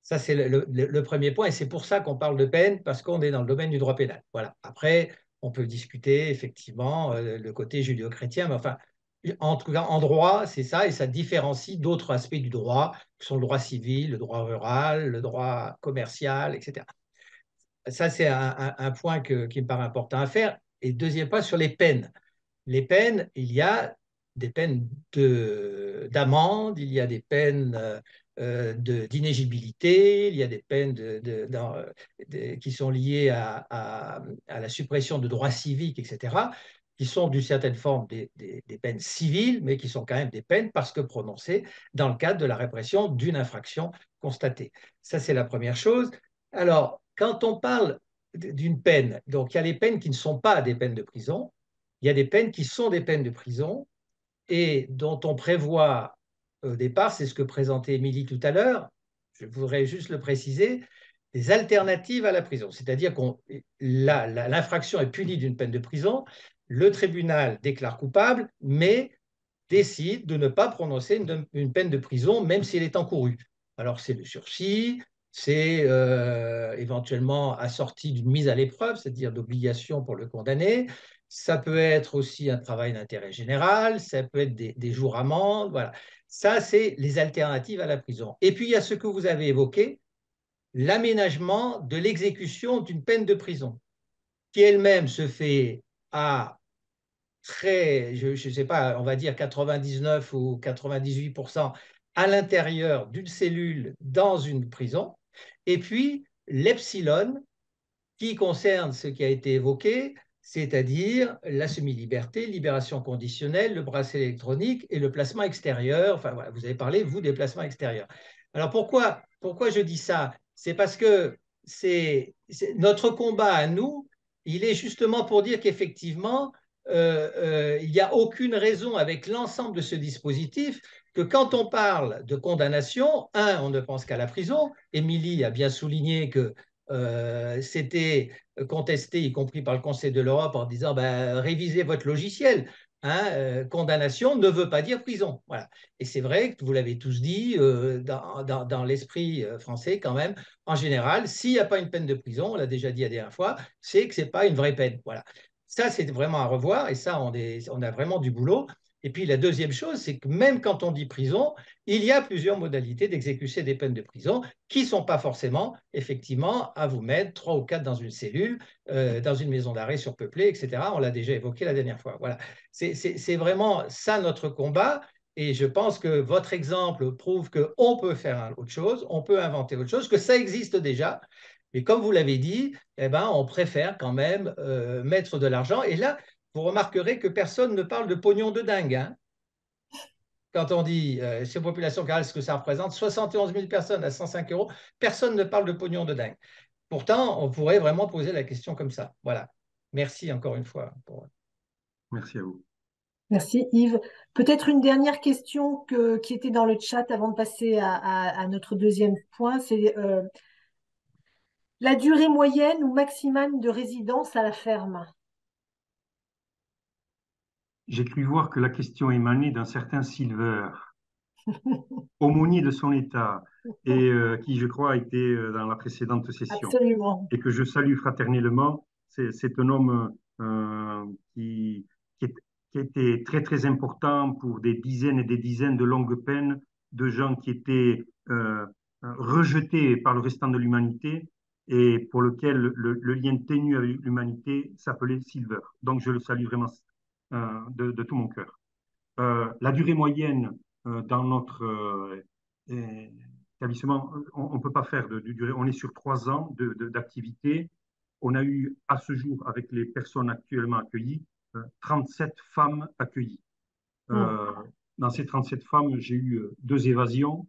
Ça, c'est le premier point, et c'est pour ça qu'on parle de peine, parce qu'on est dans le domaine du droit pénal. Voilà. Après, on peut discuter effectivement le côté judéo-chrétien, mais enfin, en tout cas, en droit, c'est ça, et ça différencie d'autres aspects du droit, qui sont le droit civil, le droit rural, le droit commercial, etc. Ça, c'est un point qui me paraît important à faire. Et deuxième point, sur les peines. Les peines, il y a des peines d'amende, il y a des peines d'inéligibilité, il y a des peines qui sont liées à la suppression de droits civiques, etc., qui sont d'une certaine forme des peines civiles, mais qui sont quand même des peines parce que prononcées dans le cadre de la répression d'une infraction constatée. Ça, c'est la première chose. Alors, quand on parle d'une peine, donc il y a les peines qui ne sont pas des peines de prison, il y a des peines qui sont des peines de prison et dont on prévoit au départ, c'est ce que présentait Émilie tout à l'heure, je voudrais juste le préciser, des alternatives à la prison. C'est-à-dire que l'infraction est punie d'une peine de prison, le tribunal déclare coupable, mais décide de ne pas prononcer une peine de prison, même si elle est encourue. Alors c'est le sursis, c'est éventuellement assorti d'une mise à l'épreuve, c'est-à-dire d'obligation pour le condamné. Ça peut être aussi un travail d'intérêt général, ça peut être des jours amendes, voilà. Ça, c'est les alternatives à la prison. Et puis, il y a ce que vous avez évoqué, l'aménagement de l'exécution d'une peine de prison, qui elle-même se fait à je ne sais pas, on va dire 99 ou 98% à l'intérieur d'une cellule dans une prison. Et puis, l'epsilon, qui concerne ce qui a été évoqué, c'est-à-dire la semi-liberté, libération conditionnelle, le bracelet électronique et le placement extérieur. Enfin, voilà, vous avez parlé, vous, des placements extérieurs. Alors, pourquoi je dis ça? c'est parce que notre combat à nous, il est justement pour dire qu'effectivement, il n'y a aucune raison avec l'ensemble de ce dispositif que quand on parle de condamnation, on ne pense qu'à la prison. Émilie a bien souligné que c'était contesté, y compris par le Conseil de l'Europe, en disant ben, révisez votre logiciel. Condamnation ne veut pas dire prison. Voilà. Et c'est vrai que vous l'avez tous dit, dans l'esprit français quand même, en général, s'il n'y a pas une peine de prison, on l'a déjà dit la dernière fois, c'est que ce n'est pas une vraie peine. Voilà. Ça, c'est vraiment à revoir et ça, on a vraiment du boulot. Et puis la deuxième chose, c'est que même quand on dit prison, il y a plusieurs modalités d'exécution des peines de prison qui ne sont pas forcément, effectivement, à vous mettre 3 ou 4 dans une cellule, dans une maison d'arrêt surpeuplée, etc. On l'a déjà évoqué la dernière fois. Voilà. C'est vraiment ça notre combat. Et je pense que votre exemple prouve qu'on peut faire autre chose, on peut inventer autre chose, que ça existe déjà. Mais comme vous l'avez dit, eh ben, on préfère quand même mettre de l'argent. Et là, vous remarquerez que personne ne parle de pognon de dingue. Hein. Quand on dit ces populations carrées, ce que ça représente, 71 000 personnes à 105 euros, personne ne parle de pognon de dingue. Pourtant, on pourrait vraiment poser la question comme ça. Voilà. Merci encore une fois. Merci à vous. Merci Yves. Peut-être une dernière question qui était dans le chat avant de passer à notre deuxième point, c'est la durée moyenne ou maximale de résidence à la ferme. J'ai cru voir que la question émanait d'un certain Silver, aumônier de son État, et qui, je crois, était dans la précédente session, Absolument. et que je salue fraternellement. C'est un homme qui, est- qui était très, très important pour des dizaines et des dizaines de longues peines de gens qui étaient rejetés par le restant de l'humanité et pour lequel le lien ténu avec l'humanité s'appelait Silver. Donc, je le salue vraiment de tout mon cœur. La durée moyenne dans notre établissement, on ne peut pas faire de durée. On est sur 3 ans d'activité. On a eu à ce jour, avec les personnes actuellement accueillies, 37 femmes accueillies. Mm. Dans ces 37 femmes, j'ai eu 2 évasions,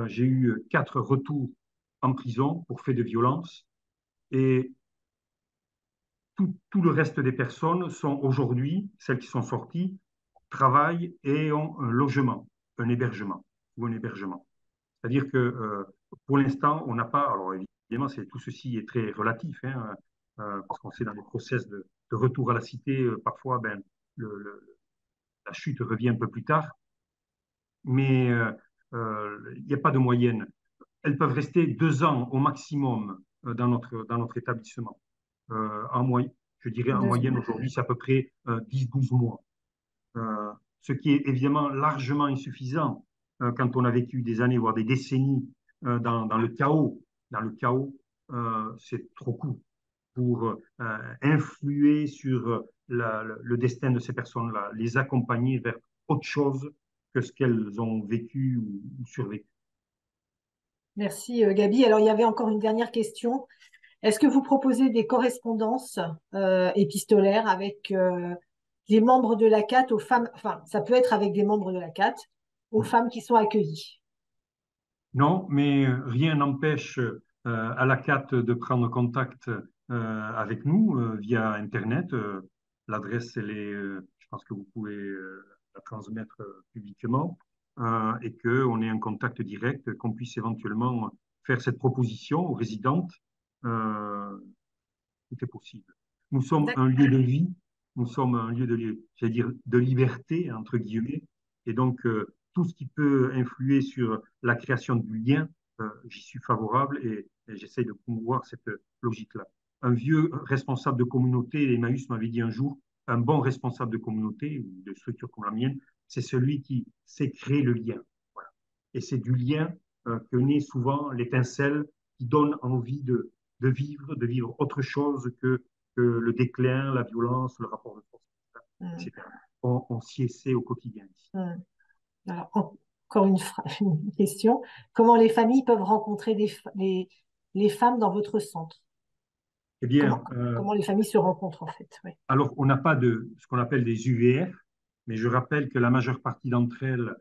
j'ai eu 4 retours en prison pour faits de violence. Et tout le reste des personnes sont aujourd'hui, celles qui sont sorties, travaillent et ont un logement, un hébergement ou un hébergement. C'est-à-dire que pour l'instant, on n'a pas, alors évidemment, tout ceci est très relatif, hein, parce qu'on sait dans les process de retour à la cité, parfois ben, la chute revient un peu plus tard, mais il n'y a pas de moyenne. Elles peuvent rester 2 ans au maximum dans notre établissement. Je dirais en 2 ans. moyenne aujourd'hui, c'est à peu près 10-12 mois. Ce qui est évidemment largement insuffisant quand on a vécu des années, voire des décennies dans le chaos. Dans le chaos, c'est trop court pour influer sur le destin de ces personnes-là, les accompagner vers autre chose que ce qu'elles ont vécu ou survécu. Merci Gabi. Alors il y avait encore une dernière question. Est-ce que vous proposez des correspondances épistolaires avec les membres de la CAT aux femmes, enfin ça peut être avec des membres de la CAT aux femmes qui sont accueillies? Non, mais rien n'empêche à la CAT de prendre contact avec nous via Internet. L'adresse, je pense que vous pouvez la transmettre publiquement et qu'on ait un contact direct, qu'on puisse éventuellement faire cette proposition aux résidentes. Tout est possible. Nous sommes un lieu de vie, nous sommes un lieu j'allais dire, de liberté, entre guillemets, et donc tout ce qui peut influer sur la création du lien, j'y suis favorable et j'essaie de promouvoir cette logique-là. Un vieux responsable de communauté, Emmaüs m'avait dit un jour, un bon responsable de communauté ou de structure comme la mienne, c'est celui qui sait créer le lien. Voilà. Et c'est du lien que naît souvent l'étincelle qui donne envie de vivre autre chose que le déclin, la violence, le rapport de force, etc. On s'y essaie au quotidien ici. Alors, encore une question. Comment les familles peuvent rencontrer les femmes dans votre centre? Eh bien, comment les familles se rencontrent en fait? Oui. alors on n'a pas de ce qu'on appelle des UVR, mais je rappelle que la majeure partie d'entre elles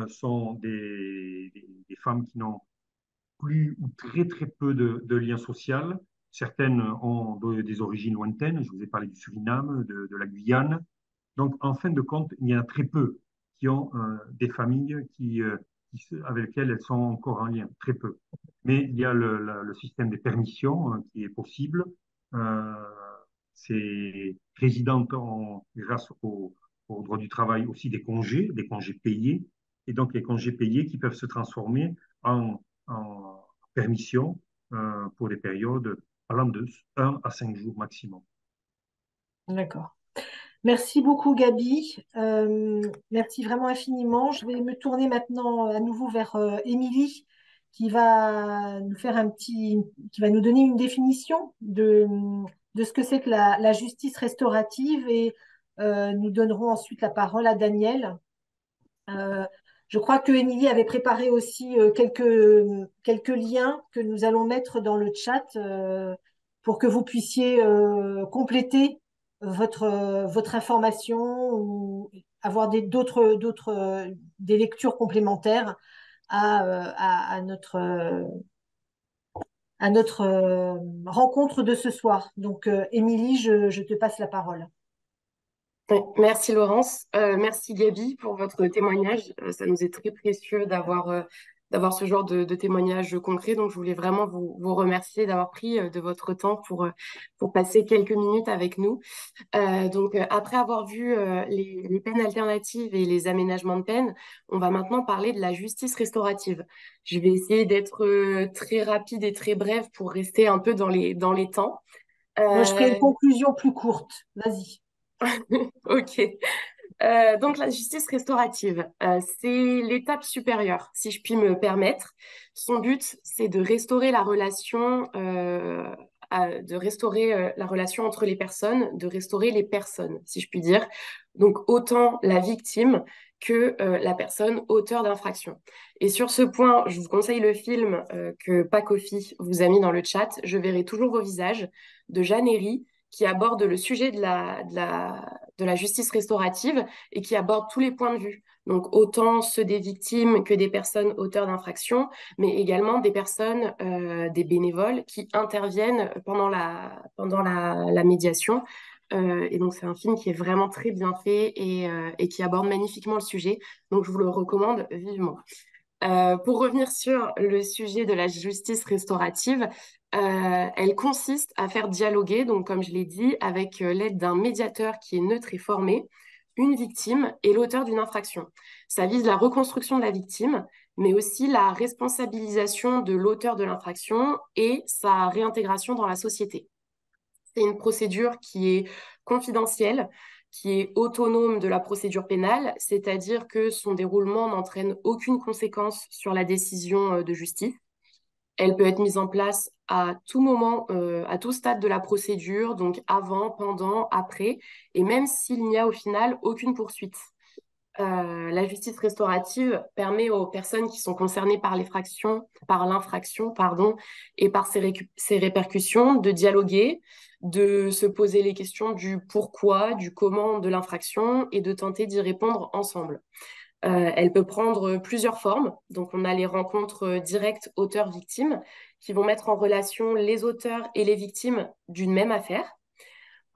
sont des femmes qui n'ont plus ou très très peu de liens sociaux. Certaines ont des origines lointaines. Je vous ai parlé du Suriname, de la Guyane. Donc, en fin de compte, il y en a très peu qui ont des familles avec lesquelles elles sont encore en lien, très peu. Mais il y a le système des permissions qui est possible. Euh, Ces résidentes ont, grâce au droit du travail, aussi des congés payés, et donc les congés payés qui peuvent se transformer en permission pour des périodes allant de 1 à 5 jours maximum. D'accord. Merci beaucoup, Gabi. Merci vraiment infiniment. Je vais me tourner maintenant à nouveau vers Émilie, qui va nous faire qui va nous donner une définition de ce que c'est que la justice restaurative et nous donnerons ensuite la parole à Daniel. Euh, je crois que Émilie avait préparé aussi quelques liens que nous allons mettre dans le chat pour que vous puissiez compléter votre information ou avoir des lectures complémentaires à notre rencontre de ce soir. Donc, Émilie, je te passe la parole. Ouais, merci Laurence, merci Gaby pour votre témoignage. Ça nous est très précieux d'avoir ce genre de témoignage concret. Donc je voulais vraiment vous remercier d'avoir pris de votre temps pour passer quelques minutes avec nous. Après avoir vu les peines alternatives et les aménagements de peine, on va maintenant parler de la justice restaurative. Je vais essayer d'être très rapide et très brève pour rester un peu dans les temps. Moi, je ferai Euh, une conclusion plus courte. Vas-y. Ok. Donc la justice restaurative, c'est l'étape supérieure, si je puis me permettre. Son but, c'est de restaurer la relation, la relation entre les personnes, de restaurer les personnes, si je puis dire. Donc autant la victime que la personne auteur d'infraction. Et sur ce point, je vous conseille le film que Pacofi vous a mis dans le chat. Je verrai toujours vos visages de Jeanne Herry qui aborde le sujet de la justice restaurative et qui aborde tous les points de vue. Donc autant ceux des victimes que des personnes auteurs d'infractions, mais également des personnes, des bénévoles qui interviennent pendant la médiation. Et donc c'est un film qui est vraiment très bien fait et qui aborde magnifiquement le sujet. Donc je vous le recommande vivement. Pour revenir sur le sujet de la justice restaurative, elle consiste à faire dialoguer, donc comme je l'ai dit, avec l'aide d'un médiateur qui est neutre et formé, une victime et l'auteur d'une infraction. Ça vise la reconstruction de la victime, mais aussi la responsabilisation de l'auteur de l'infraction et sa réintégration dans la société. C'est une procédure qui est confidentielle, qui est autonome de la procédure pénale, c'est-à-dire que son déroulement n'entraîne aucune conséquence sur la décision de justice. Elle peut être mise en place à tout moment, à tout stade de la procédure, donc avant, pendant, après, et même s'il n'y a au final aucune poursuite. La justice restaurative permet aux personnes qui sont concernées par l'infraction, pardon, et par ses répercussions de dialoguer, de se poser les questions du pourquoi, du comment de l'infraction et de tenter d'y répondre ensemble. Elle peut prendre plusieurs formes. Donc, on a les rencontres directes auteurs-victimes qui vont mettre en relation les auteurs et les victimes d'une même affaire.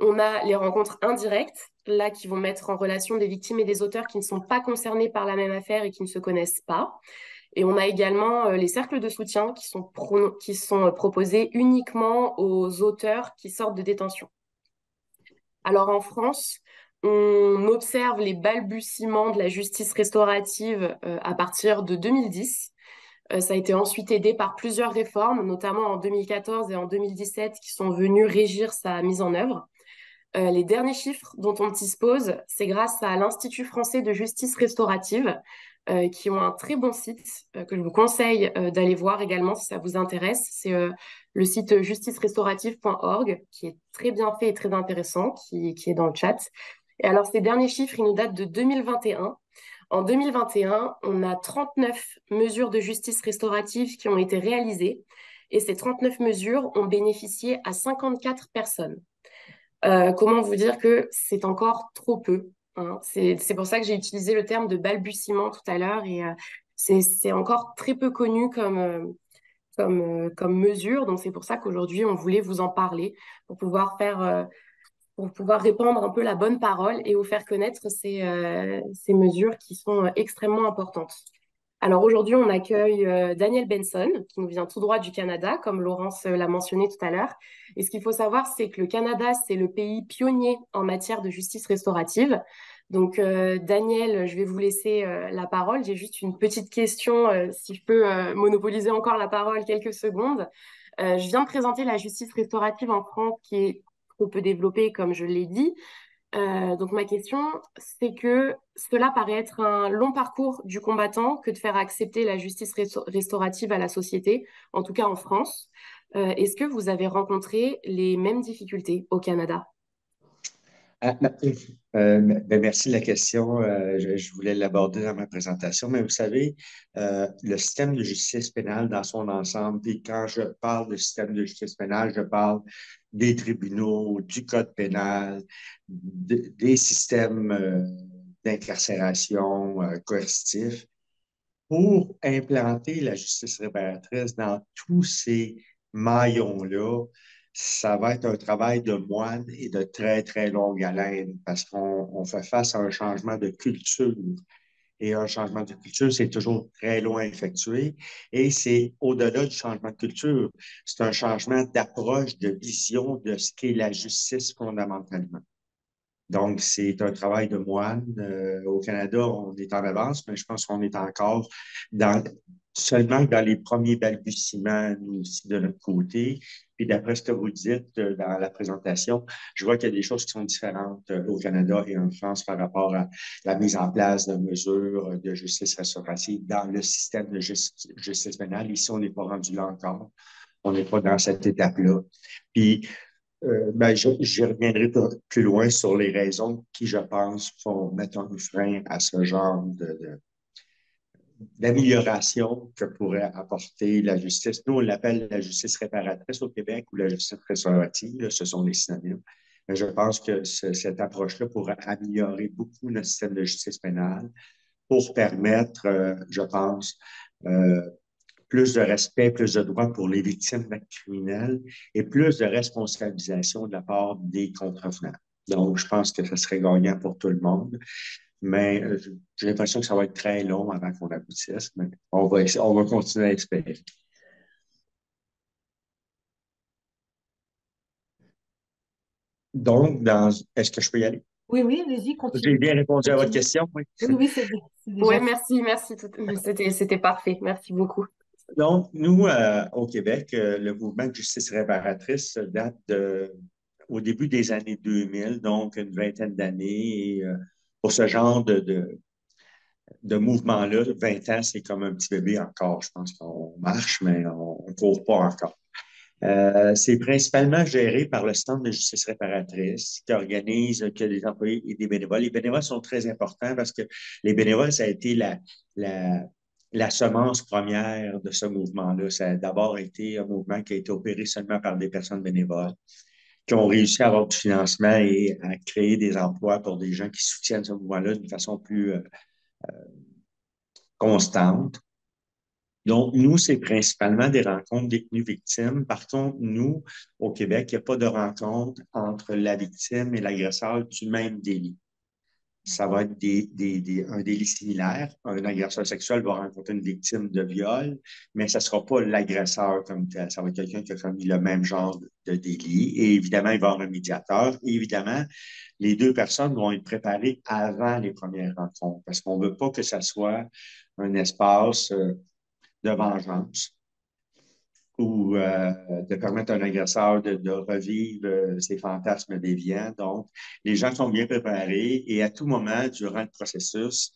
On a les rencontres indirectes, là, qui vont mettre en relation des victimes et des auteurs qui ne sont pas concernés par la même affaire et qui ne se connaissent pas. Et on a également les cercles de soutien qui sont proposés uniquement aux auteurs qui sortent de détention. Alors en France, on observe les balbutiements de la justice restaurative à partir de 2010. Ça a été ensuite aidé par plusieurs réformes, notamment en 2014 et en 2017, qui sont venues régir sa mise en œuvre. Les derniers chiffres dont on dispose, c'est grâce à l'Institut français de justice restaurative, qui ont un très bon site que je vous conseille d'aller voir également si ça vous intéresse. C'est le site justicerestaurative.org, qui est très bien fait et très intéressant, qui est dans le chat. Et alors, ces derniers chiffres, ils nous datent de 2021. En 2021, on a 39 mesures de justice restaurative qui ont été réalisées. Et ces 39 mesures ont bénéficié à 54 personnes. Comment vous dire que c'est encore trop peu, hein. C'est pour ça que j'ai utilisé le terme de balbutiement tout à l'heure et c'est encore très peu connu comme mesure. Donc, c'est pour ça qu'aujourd'hui, on voulait vous en parler pour pouvoir pour pouvoir répandre un peu la bonne parole et vous faire connaître ces mesures qui sont extrêmement importantes. Alors aujourd'hui, on accueille Daniel Benson, qui nous vient tout droit du Canada, comme Laurence l'a mentionné tout à l'heure. Et ce qu'il faut savoir, c'est que le Canada, c'est le pays pionnier en matière de justice restaurative. Donc Daniel, je vais vous laisser la parole. J'ai juste une petite question, si je peux monopoliser encore la parole quelques secondes. Je viens de présenter la justice restaurative en France, qui est trop peu développée, comme je l'ai dit. Donc ma question, c'est que cela paraît être un long parcours du combattant que de faire accepter la justice restaurative à la société, en tout cas en France. Est-ce que vous avez rencontré les mêmes difficultés au Canada? Merci de la question. Je voulais l'aborder dans ma présentation, mais vous savez, le système de justice pénale dans son ensemble, puis quand je parle de système de justice pénale, je parle des tribunaux, du code pénal, des systèmes d'incarcération coercitifs. Pour implanter la justice réparatrice dans tous ces maillons-là, ça va être un travail de moine et de très, très longue haleine parce qu'on fait face à un changement de culture. Et un changement de culture, c'est toujours très long à effectuer. Et c'est au-delà du changement de culture, c'est un changement d'approche, de vision de ce qu'est la justice fondamentalement. Donc, c'est un travail de moine. Au Canada, on est en avance, mais je pense qu'on est encore dans, seulement dans les premiers balbutiements, nous aussi, de notre côté. Puis d'après ce que vous dites dans la présentation, je vois qu'il y a des choses qui sont différentes au Canada et en France par rapport à la mise en place de mesures de justice restaurative dans le système de justice pénale. Ici, on n'est pas rendu là encore. On n'est pas dans cette étape-là. Puis, j'y reviendrai plus loin sur les raisons qui, je pense, font mettre un frein à ce genre d'amélioration que pourrait apporter la justice. Nous, on l'appelle la justice réparatrice au Québec ou la justice restaurative, là, ce sont des synonymes. Mais je pense que cette approche-là pourrait améliorer beaucoup notre système de justice pénale pour permettre, je pense, euh, plus de respect, plus de droits pour les victimes d'actes criminels et plus de responsabilisation de la part des contrevenants. Donc, je pense que ça serait gagnant pour tout le monde. Mais j'ai l'impression que ça va être très long avant qu'on aboutisse, mais on va continuer à espérer. Donc, est-ce que je peux y aller? Oui, oui, allez-y, J'ai continue. bien répondu à votre Continue. question, oui. Oui, oui, c'est Ouais, déjà. merci. C'était parfait. Merci beaucoup. Donc, nous, au Québec, le mouvement de justice réparatrice date au début des années 2000, donc une vingtaine d'années. Et, pour ce genre de mouvement-là, 20 ans, c'est comme un petit bébé encore. Je pense qu'on marche, mais on ne court pas encore. C'est principalement géré par le Centre de justice réparatrice qui organise que des employés et des bénévoles. Les bénévoles sont très importants parce que les bénévoles, ça a été la semence première de ce mouvement-là. Ça a d'abord été un mouvement qui a été opéré seulement par des personnes bénévoles qui ont réussi à avoir du financement et à créer des emplois pour des gens qui soutiennent ce mouvement-là d'une façon plus constante. Donc, nous, c'est principalement des rencontres détenus-victimes. Par contre, nous, au Québec, il n'y a pas de rencontre entre la victime et l'agresseur du même délit. Ça va être un délit similaire. Un agresseur sexuel va rencontrer une victime de viol, mais ça ne sera pas l'agresseur comme tel. Ça va être quelqu'un qui a commis le même genre de délit. Et évidemment, il va y avoir un médiateur. Et évidemment, les deux personnes vont être préparées avant les premières rencontres parce qu'on ne veut pas que ça soit un espace de vengeance ou de permettre à un agresseur de revivre ses fantasmes déviants. Donc, les gens sont bien préparés et à tout moment, durant le processus,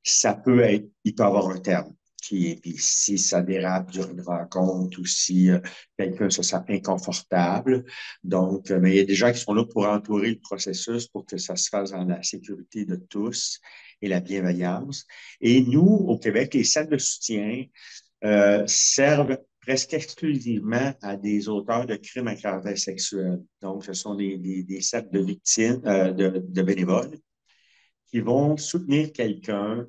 il peut avoir un terme. Puis si ça dérape durant une rencontre ou si quelqu'un se sent inconfortable. Donc, mais il y a des gens qui sont là pour entourer le processus pour que ça se fasse dans la sécurité de tous et la bienveillance. Et nous, au Québec, les centres de soutien servent presque exclusivement à des auteurs de crimes à caractère sexuel. Donc, ce sont des cercles de victimes, de bénévoles qui vont soutenir quelqu'un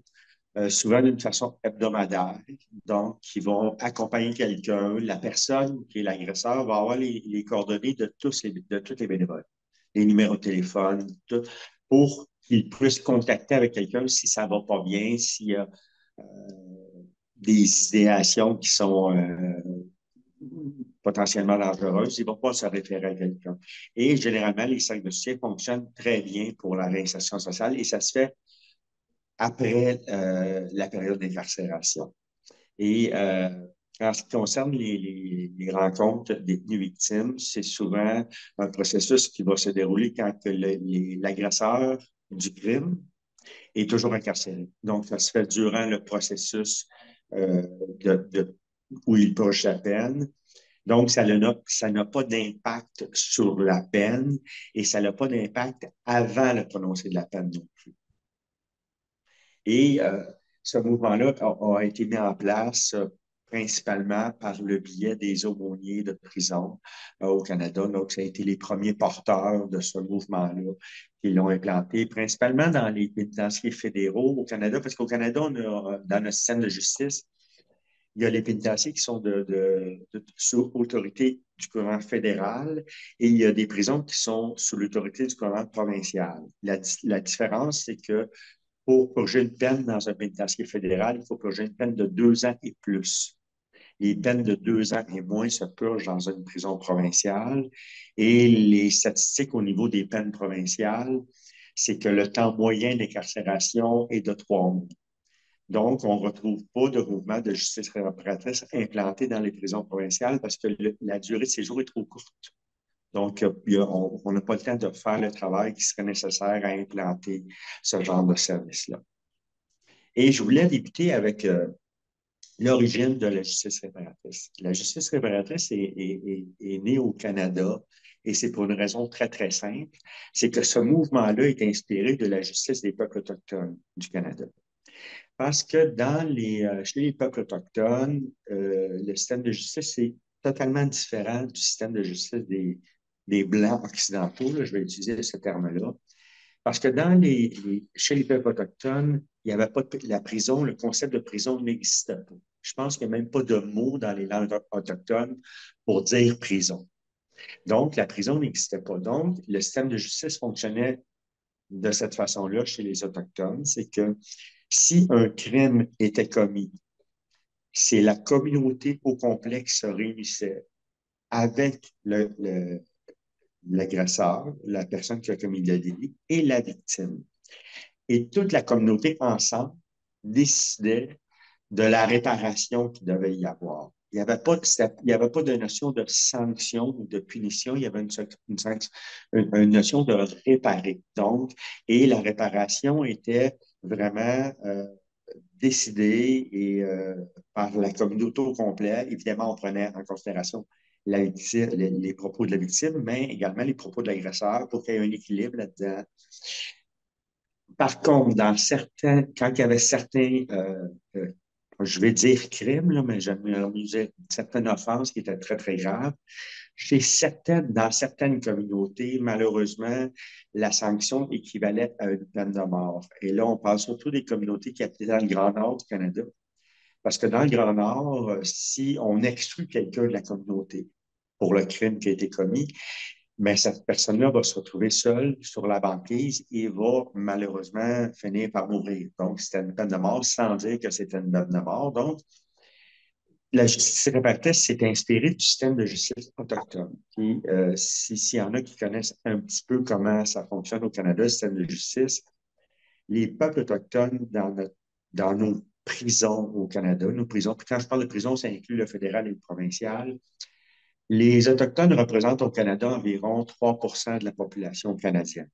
souvent d'une façon hebdomadaire. Donc, qui vont accompagner quelqu'un. La personne qui est l'agresseur va avoir les coordonnées de tous les bénévoles, les numéros de téléphone, tout, pour qu'il puisse contacter avec quelqu'un si ça va pas bien, s'il y a euh, des idéations qui sont potentiellement dangereuses, ils vont pas se référer à quelqu'un. Et généralement, les cercles de soutien fonctionnent très bien pour la réinsertion sociale et ça se fait après la période d'incarcération. Et en ce qui concerne les rencontres détenus-victimes, c'est souvent un processus qui va se dérouler quand l'agresseur du crime est toujours incarcéré. Donc, ça se fait durant le processus euh, où il purge sa peine. Donc, ça n'a pas d'impact sur la peine et ça n'a pas d'impact avant le prononcé de la peine non plus. Et ce mouvement-là a été mis en place principalement par le biais des aumôniers de prison au Canada. Donc, ça a été les premiers porteurs de ce mouvement-là qui l'ont implanté, principalement dans les pénitenciers fédéraux au Canada, parce qu'au Canada, dans notre système de justice, il y a les pénitenciers qui sont sous autorité du gouvernement fédéral et il y a des prisons qui sont sous l'autorité du gouvernement provincial. La différence, c'est que pour purger une peine dans un pénitencier fédéral, il faut purger une peine de 2 ans et plus. Les peines de 2 ans et moins se purgent dans une prison provinciale et les statistiques au niveau des peines provinciales, c'est que le temps moyen d'incarcération est de 3 mois. Donc, on ne retrouve pas de mouvement de justice réparatrice implanté dans les prisons provinciales parce que la durée de séjour est trop courte. Donc, on n'a pas le temps de faire le travail qui serait nécessaire à implanter ce genre de service-là. Et je voulais débuter avec l'origine de la justice réparatrice. La justice réparatrice est née au Canada et c'est pour une raison très, très simple. C'est que ce mouvement-là est inspiré de la justice des peuples autochtones du Canada. Parce que chez les peuples autochtones, le système de justice est totalement différent du système de justice des Blancs occidentaux. Là, je vais utiliser ce terme-là. Parce que chez les peuples autochtones, il n'y avait pas la prison, le concept de prison n'existait pas. Je pense qu'il n'y a même pas de mot dans les langues autochtones pour dire prison. Donc, la prison n'existait pas. Donc, le système de justice fonctionnait de cette façon-là chez les Autochtones, c'est que si un crime était commis, c'est la communauté au complet qui se réunissait avec l'agresseur, la personne qui a commis le délit, et la victime. Et toute la communauté ensemble décidait de la réparation qu'il devait y avoir. Il n'y avait pas de notion de sanction ou de punition, il y avait une notion de réparer. Donc, et la réparation était vraiment décidée par la communauté au complet. Évidemment, on prenait en considération les propos de la victime, mais également les propos de l'agresseur pour qu'il y ait un équilibre là-dedans. Par contre, quand il y avait certains, je vais dire crimes, là, mais j'aime dire certaines offenses qui étaient très, très graves, dans certaines communautés, malheureusement, la sanction équivalait à une peine de mort. Et là, on parle surtout des communautés qui étaient dans le Grand Nord du Canada. Parce que dans le Grand Nord, si on exclut quelqu'un de la communauté pour le crime qui a été commis, mais cette personne-là va se retrouver seule sur la banquise et va malheureusement finir par mourir. Donc, c'était une peine de mort sans dire que c'était une peine de mort. Donc, la justice réparatrice s'est inspirée du système de justice autochtone. Puis, s'il y en a qui connaissent un petit peu comment ça fonctionne au Canada, le système de justice, les peuples autochtones dans nos prisons au Canada, nos prisons, puis quand je parle de prison, ça inclut le fédéral et le provincial. Les Autochtones représentent au Canada environ 3 de la population canadienne.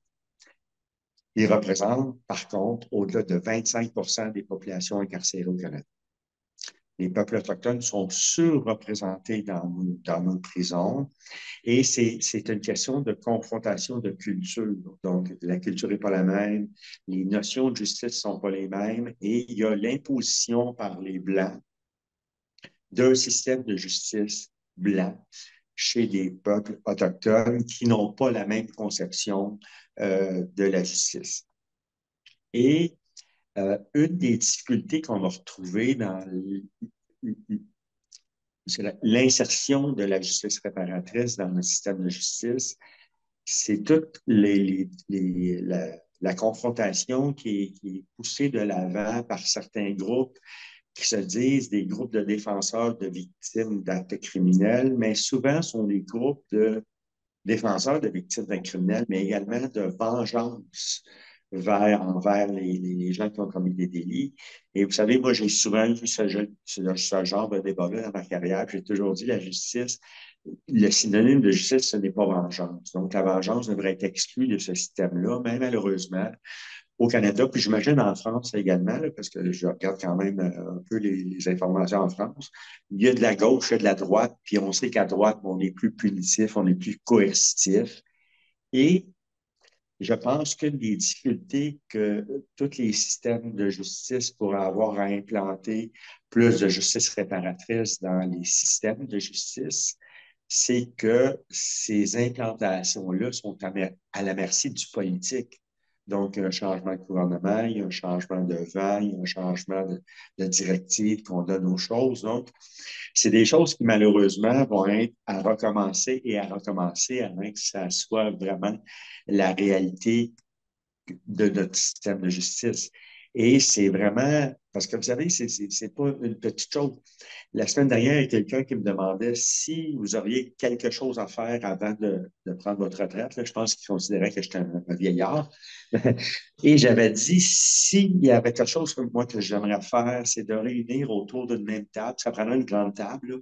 Ils représentent, par contre, au-delà de 25 des populations incarcérées au Canada. Les peuples autochtones sont surreprésentés dans nos prisons et c'est une question de confrontation de culture. Donc, la culture n'est pas la même, les notions de justice ne sont pas les mêmes et il y a l'imposition par les Blancs d'un système de justice blanc chez des peuples autochtones qui n'ont pas la même conception de la justice. Et Une des difficultés qu'on va retrouver c'est l'insertion de la justice réparatrice dans le système de justice, c'est toute la confrontation qui est poussée de l'avant par certains groupes qui se disent des groupes de défenseurs de victimes d'actes criminels, mais souvent sont des groupes de défenseurs de victimes d'actes criminels, mais également de vengeance envers les gens qui ont commis des délits. Et vous savez, moi, j'ai souvent eu ce genre de débat-là dans ma carrière. J'ai toujours dit la justice, le synonyme de justice, ce n'est pas vengeance. Donc, la vengeance devrait être exclue de ce système-là, mais malheureusement, au Canada, puis j'imagine en France également, là, parce que je regarde quand même un peu les informations en France, il y a de la gauche, il y a de la droite, puis on sait qu'à droite, on est plus punitif, on est plus coercitif. Et je pense qu'une des difficultés que tous les systèmes de justice pourraient avoir à implanter plus de justice réparatrice dans les systèmes de justice, c'est que ces implantations-là sont à la merci du politique. Donc, il y a un changement de gouvernement, il y a un changement de vent, il y a un changement de directive qu'on donne aux choses. Donc, c'est des choses qui, malheureusement, vont être à recommencer et à recommencer avant que ça soit vraiment la réalité de notre système de justice. Et c'est vraiment, parce que vous savez, c'est pas une petite chose. La semaine dernière, il y a quelqu'un qui me demandait si vous auriez quelque chose à faire avant de prendre votre retraite. Là, je pense qu'il considérait que j'étais un vieillard. Et j'avais dit, s'il y avait quelque chose que moi que j'aimerais faire, c'est de réunir autour d'une même table, ça prendrait une grande table, là,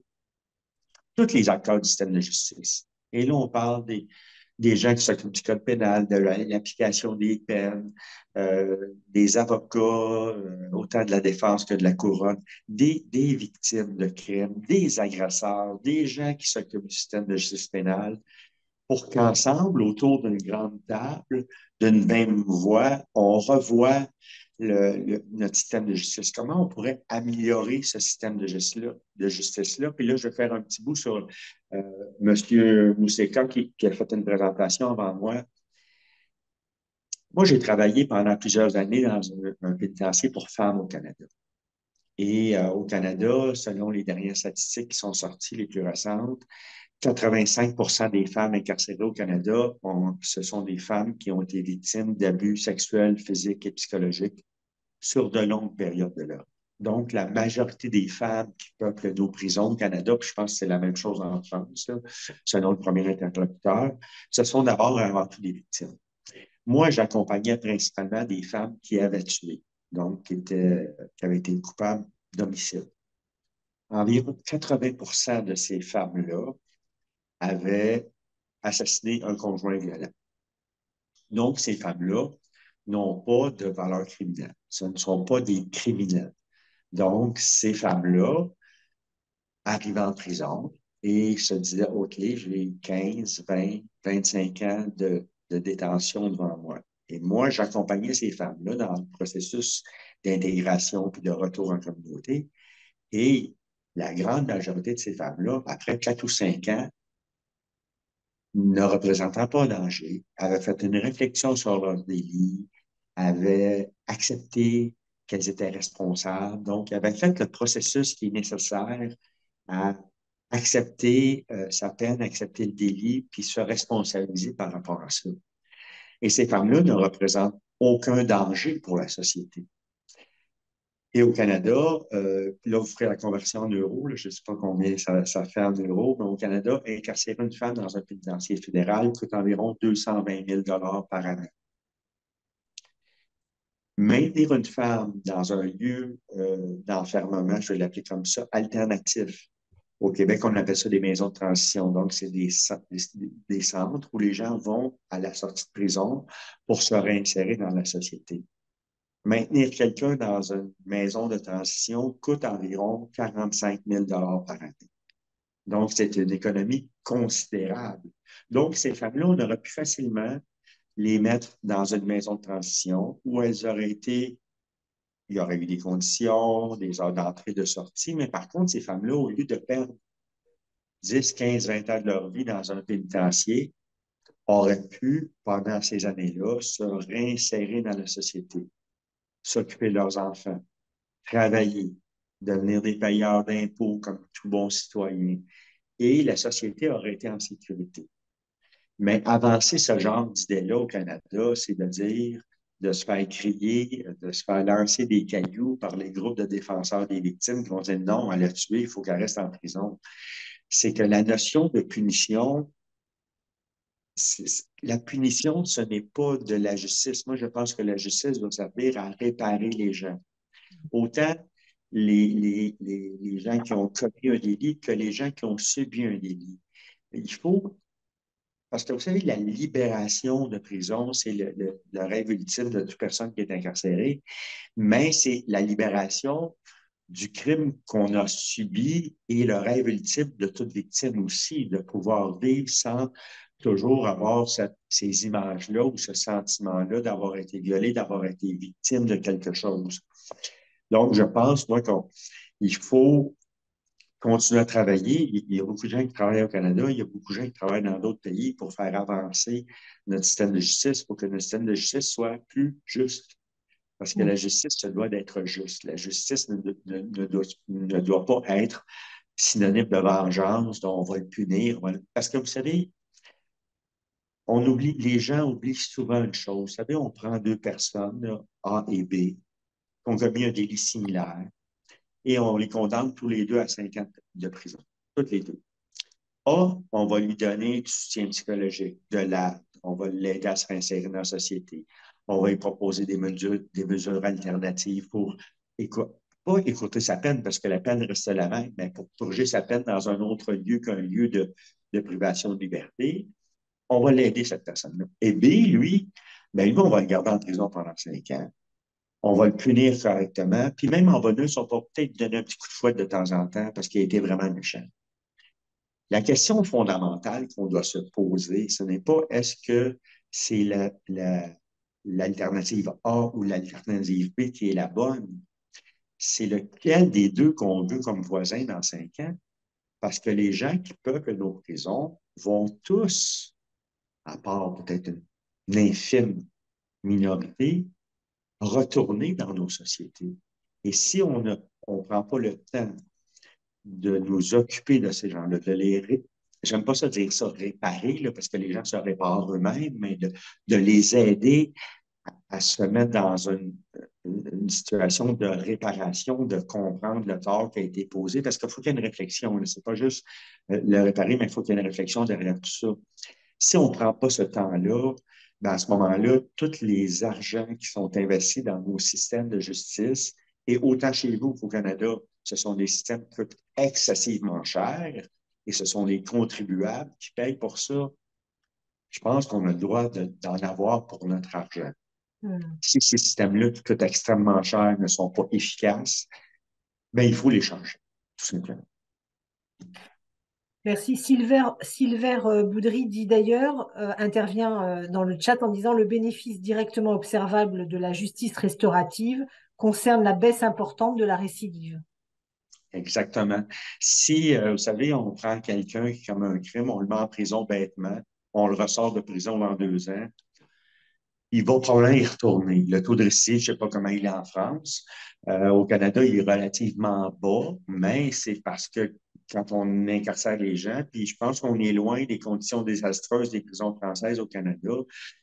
tous les acteurs du système de justice. Et là, on parle des gens qui s'occupent du code pénal, de l'application des peines, des avocats, autant de la défense que de la couronne, des victimes de crimes, des agresseurs, des gens qui s'occupent du système de justice pénale, pour qu'ensemble, autour d'une grande table, d'une même voix, on revoie notre système de justice. Comment on pourrait améliorer ce système de justice-là? Puis là, je vais faire un petit bout sur M. Mousseka qui a fait une présentation avant moi. Moi, j'ai travaillé pendant plusieurs années dans un pénitencier pour femmes au Canada. Et au Canada, selon les dernières statistiques qui sont sorties, les plus récentes, 85 des femmes incarcérées au Canada, ce sont des femmes qui ont été victimes d'abus sexuels, physiques et psychologiques sur de longues périodes de leur vie. Donc, la majorité des femmes qui peuplent nos prisons au Canada, puis je pense que c'est la même chose en France, là, selon le premier interlocuteur, ce sont d'abord et avant tout des victimes. Moi, j'accompagnais principalement des femmes qui avaient tué, donc qui avaient été coupables d'homicide. Environ 80 de ces femmes-là avaient assassiné un conjoint violent. Donc, ces femmes-là n'ont pas de valeur criminelle. Ce ne sont pas des criminels. Donc, ces femmes-là arrivaient en prison et se disaient, OK, j'ai 15, 20, 25 ans de détention devant moi. Et moi, j'accompagnais ces femmes-là dans le processus d'intégration puis de retour en communauté. Et la grande majorité de ces femmes-là, après 4 ou 5 ans, ne représentant pas un danger, avaient fait une réflexion sur leur délit, avaient accepté qu'elles étaient responsables. Donc, avaient fait le processus qui est nécessaire à accepter sa peine, accepter le délit, puis se responsabiliser par rapport à ça. Et ces femmes-là ne représentent aucun danger pour la société. Et au Canada, là, vous ferez la conversion en euros, là, je ne sais pas combien ça fait en euros, mais au Canada, incarcérer une femme dans un pénitencier fédéral coûte environ 220 000 par année. Maintenir une femme dans un lieu d'enfermement, je vais l'appeler comme ça, alternatif. Au Québec, on appelle ça des maisons de transition. Donc, c'est des centres où les gens vont à la sortie de prison pour se réinsérer dans la société. Maintenir quelqu'un dans une maison de transition coûte environ 45 000 par année. Donc, c'est une économie considérable. Donc, ces femmes-là, on aurait pu facilement les mettre dans une maison de transition où elles auraient été, il y aurait eu des conditions, des heures d'entrée, de sortie, mais par contre, ces femmes-là, au lieu de perdre 10, 15, 20 ans de leur vie dans un pénitencier, auraient pu, pendant ces années-là, se réinsérer dans la société. s'occuper de leurs enfants, travailler, devenir des payeurs d'impôts comme tout bon citoyen. Et la société aurait été en sécurité. Mais avancer ce genre d'idée-là au Canada, c'est de dire, de se faire crier, de se faire lancer des cailloux par les groupes de défenseurs des victimes qui vont dire non, elle l'a tué, il faut qu'elle reste en prison. C'est que la notion de punition, la punition, ce n'est pas de la justice. Moi, je pense que la justice doit servir à réparer les gens. Autant les gens qui ont commis un délit que les gens qui ont subi un délit. Il faut, parce que vous savez, la libération de prison, c'est le rêve ultime de toute personne qui est incarcérée, mais c'est la libération du crime qu'on a subi et le rêve ultime de toute victime aussi, de pouvoir vivre sans toujours avoir ces images-là ou ce sentiment-là d'avoir été violé, d'avoir été victime de quelque chose. Donc, je pense, moi, qu'il faut continuer à travailler. Il y a beaucoup de gens qui travaillent au Canada, il y a beaucoup de gens qui travaillent dans d'autres pays pour faire avancer notre système de justice, pour que notre système de justice soit plus juste. Parce que la justice se doit d'être juste. La justice ne doit pas être synonyme de vengeance, dont on va le punir. Parce que vous savez, les gens oublient souvent une chose. Vous savez, on prend deux personnes, là, A et B, qui ont commis un délit similaire, et on les condamne tous les deux à 5 ans de prison. Toutes les deux. A, on va lui donner du soutien psychologique, de l'aide, on va l'aider à se réinsérer dans la société. On va lui proposer des mesures alternatives pour pas écouter sa peine, parce que la peine reste la même, mais pour purger sa peine dans un autre lieu qu'un lieu de privation de liberté. On va l'aider, cette personne-là. Et B, lui, ben, on va le garder en prison pendant 5 ans. On va le punir correctement. Puis même en bonus, on va peut-être donner un petit coup de fouet de temps en temps parce qu'il a été vraiment méchant. La question fondamentale qu'on doit se poser, ce n'est pas est-ce que c'est l'alternative A ou l'alternative B qui est la bonne. C'est lequel des deux qu'on veut comme voisin dans 5 ans. Parce que les gens qui peuplent nos prisons vont tous, à part peut-être une infime minorité, retourner dans nos sociétés. Et si on ne prend pas le temps de nous occuper de ces gens-là, j'aime pas ça dire ça, réparer, là, parce que les gens se réparent eux-mêmes, mais de les aider à se mettre dans une situation de réparation, de comprendre le tort qui a été posé, parce qu'il faut qu'il y ait une réflexion. C'est pas juste le réparer, mais il faut qu'il y ait une réflexion derrière tout ça. Si on ne prend pas ce temps-là, ben à ce moment-là, tous les argents qui sont investis dans nos systèmes de justice, et autant chez vous qu'au Canada, ce sont des systèmes qui coûtent excessivement cher et ce sont les contribuables qui payent pour ça. Je pense qu'on a le droit d'en avoir pour notre argent. Si ces systèmes-là qui coûtent extrêmement cher ne sont pas efficaces, ben il faut les changer, tout simplement. Merci. Sylvain Boudry dit d'ailleurs, intervient dans le chat en disant le bénéfice directement observable de la justice restaurative concerne la baisse importante de la récidive. Exactement. Si, vous savez, on prend quelqu'un qui commet un crime, on le met en prison bêtement, on le ressort de prison dans 2 ans, il va probablement y retourner. Le taux de récidive, je ne sais pas comment il est en France. Au Canada, il est relativement bas, mais c'est parce que quand on incarcère les gens, puis je pense qu'on est loin des conditions désastreuses des prisons françaises au Canada.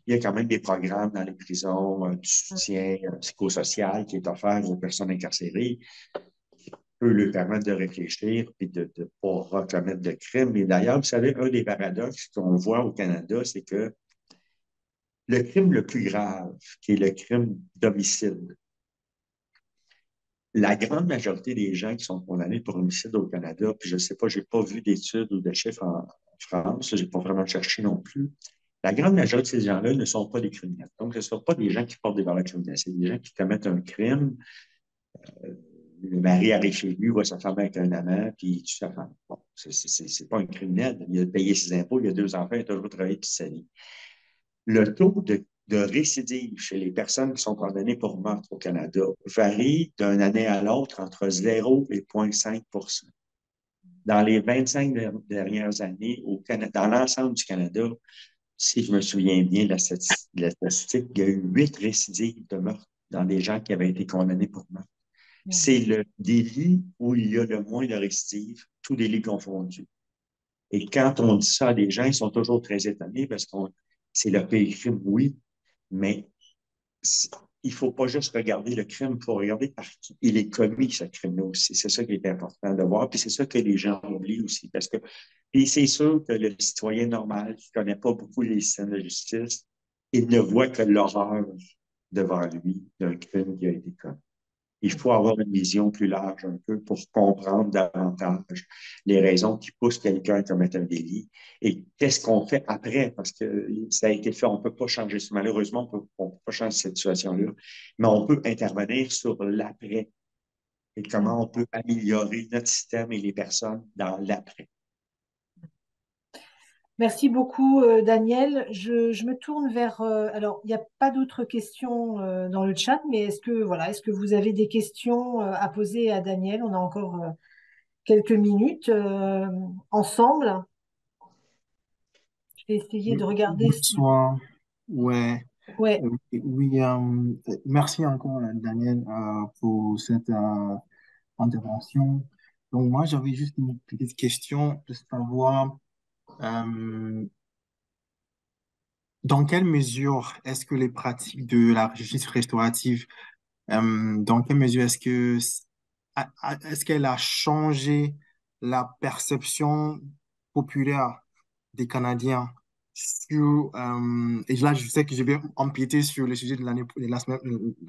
Il y a quand même des programmes dans les prisons, du soutien psychosocial qui est offert aux personnes incarcérées, qui peut leur permettre de réfléchir et de ne pas recommettre de crimes. Et d'ailleurs, vous savez, un des paradoxes qu'on voit au Canada, c'est que le crime le plus grave, qui est le crime d'homicide, la grande majorité des gens qui sont condamnés pour homicide au Canada, puis je ne sais pas, je n'ai pas vu d'études ou de chiffres en France, je n'ai pas vraiment cherché non plus, la grande majorité de ces gens-là ne sont pas des criminels. Donc, ce ne sont pas des gens qui portent des valeurs criminelles, c'est des gens qui commettent un crime. Le mari arrive chez lui, voit sa femme avec un amant, puis il tue sa femme. Bon, c'est pas un criminel. Il a payé ses impôts, il a 2 enfants, il a toujours travaillé toute sa vie. Le taux de récidive chez les personnes qui sont condamnées pour meurtre au Canada varie d'une année à l'autre entre 0 et 0,5 %. Dans les 25 dernières années, dans l'ensemble du Canada, si je me souviens bien de la statistique, il y a eu 8 récidives de meurtre dans des gens qui avaient été condamnés pour meurtre. Mhm. C'est le délit où il y a le moins de récidives, tous délits confondus. Et quand on dit ça à des gens, ils sont toujours très étonnés parce que c'est le pire crime, oui, mais il ne faut pas juste regarder le crime, il faut regarder par qui il est commis, ce crime-là aussi. C'est ça qui est important de voir. Puis c'est ça que les gens oublient aussi. Parce que, puis c'est sûr que le citoyen normal qui ne connaît pas beaucoup les systèmes de justice, il ne voit que l'horreur devant lui d'un crime qui a été commis. Il faut avoir une vision plus large un peu pour comprendre davantage les raisons qui poussent quelqu'un à commettre un délit et qu'est-ce qu'on fait après, parce que ça a été fait, on ne peut pas changer ça. Malheureusement, on ne peut pas changer cette situation-là, mais on peut intervenir sur l'après et comment on peut améliorer notre système et les personnes dans l'après. Merci beaucoup, Daniel. Je me tourne vers. Alors, il n'y a pas d'autres questions dans le chat, mais est-ce que vous avez des questions à poser à Daniel? On a encore quelques minutes ensemble. Je vais essayer de regarder si. Bonsoir. Ouais. Ouais. Oui, merci encore, Daniel, pour cette intervention. Donc, moi, j'avais juste une petite question de savoir euh, dans quelle mesure est-ce que les pratiques de la justice restaurative, dans quelle mesure est-ce qu'elle a changé la perception populaire des Canadiens sur, et là, je sais que je vais empiéter sur le sujet de de la semaine,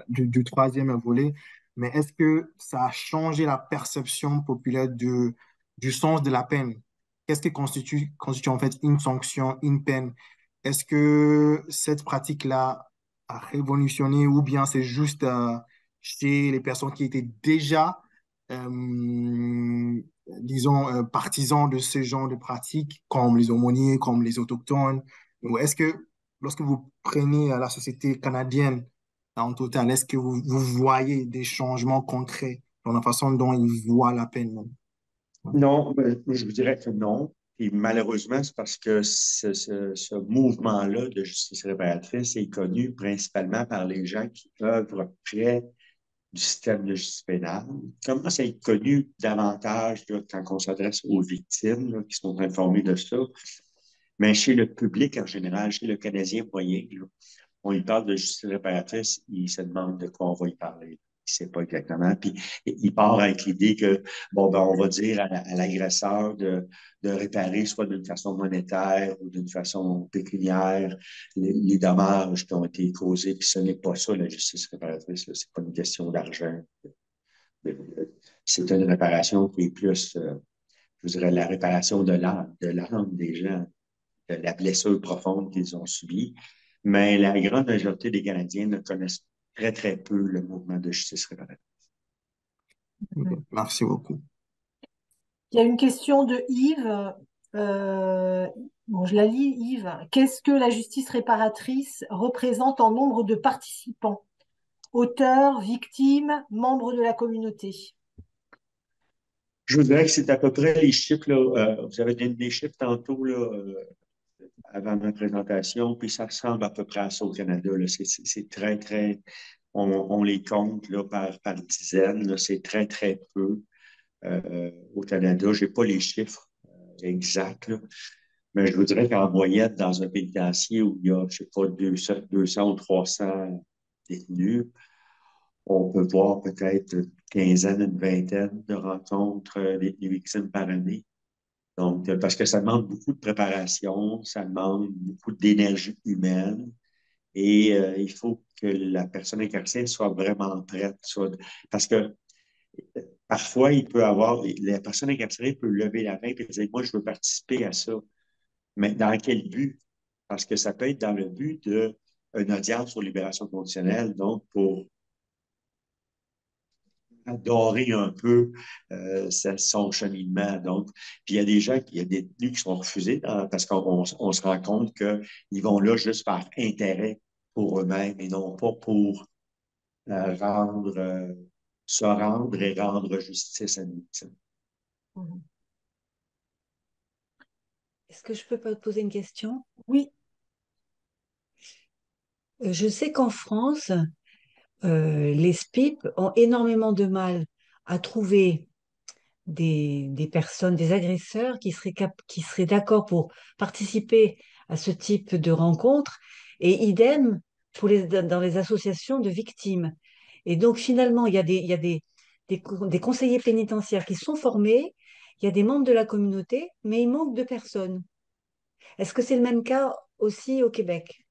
du troisième volet, mais est-ce que ça a changé la perception populaire du sens de la peine? Qu'est-ce qui constitue en fait une sanction, une peine? Est-ce que cette pratique-là a révolutionné ou bien c'est juste chez les personnes qui étaient déjà disons, partisans de ce genre de pratiques, comme les aumôniers, comme les autochtones? Ou est-ce que lorsque vous prenez la société canadienne en total, est-ce que vous voyez des changements concrets dans la façon dont ils voient la peine? Non, je vous dirais que non. Et malheureusement, c'est parce que ce mouvement-là de justice réparatrice est connu principalement par les gens qui œuvrent près du système de justice pénale. Comment ça être connu davantage là, quand on s'adresse aux victimes là, qui sont informées de ça? Mais chez le public en général, chez le Canadien moyen, là, on lui parle de justice réparatrice, il se demande de quoi on va y parler. Il ne sait pas exactement. Puis il part avec l'idée que, bon, ben, on va dire à l'agresseur de réparer soit d'une façon monétaire ou d'une façon pécuniaire les dommages qui ont été causés. Puis ce n'est pas ça, la justice réparatrice. Ce n'est pas une question d'argent. C'est une réparation qui est plus, je dirais, la réparation de l'âme des gens, de la blessure profonde qu'ils ont subie. Mais la grande majorité des Canadiens ne connaissent très, très peu le mouvement de justice réparatrice. Merci beaucoup. Il y a une question de Yves. Bon, je la lis, Yves. Qu'est-ce que la justice réparatrice représente en nombre de participants? Auteurs, victimes, membres de la communauté? Je vous dirais que c'est à peu près les chiffres, là, vous avez donné des chiffres tantôt là, avant ma présentation, puis ça ressemble à peu près à ça au Canada. C'est très, très, on les compte là, par dizaines, c'est très, très peu au Canada. Je n'ai pas les chiffres exacts, là, mais je vous dirais qu'en moyenne, dans un pénitencier où il y a, je ne sais pas, 200 ou 300 détenus, on peut voir peut-être une quinzaine, une vingtaine de rencontres des victimes par année. Donc, parce que ça demande beaucoup de préparation, ça demande beaucoup d'énergie humaine et il faut que la personne incarcérée soit vraiment prête. Parce que parfois, la personne incarcérée peut lever la main et dire, moi, je veux participer à ça. Mais dans quel but? Parce que ça peut être dans le but d'une audience sur libération conditionnelle, donc pour adorer un peu son cheminement. Donc, puis il y a des gens, il y a des détenus qui sont refusés parce qu'on se rend compte qu'ils vont là juste par intérêt pour eux-mêmes et non pas pour euh, rendre, euh, se rendre et rendre justice à une victime. Mhm. Est-ce que je peux pas te poser une question? Oui. Je sais qu'en France, les SPIP ont énormément de mal à trouver des personnes, des agresseurs qui seraient d'accord pour participer à ce type de rencontre, et idem pour dans les associations de victimes. Et donc finalement, il y a des conseillers pénitentiaires qui sont formés, il y a des membres de la communauté, mais il manque de personnes. Est-ce que c'est le même cas aussi au Québec?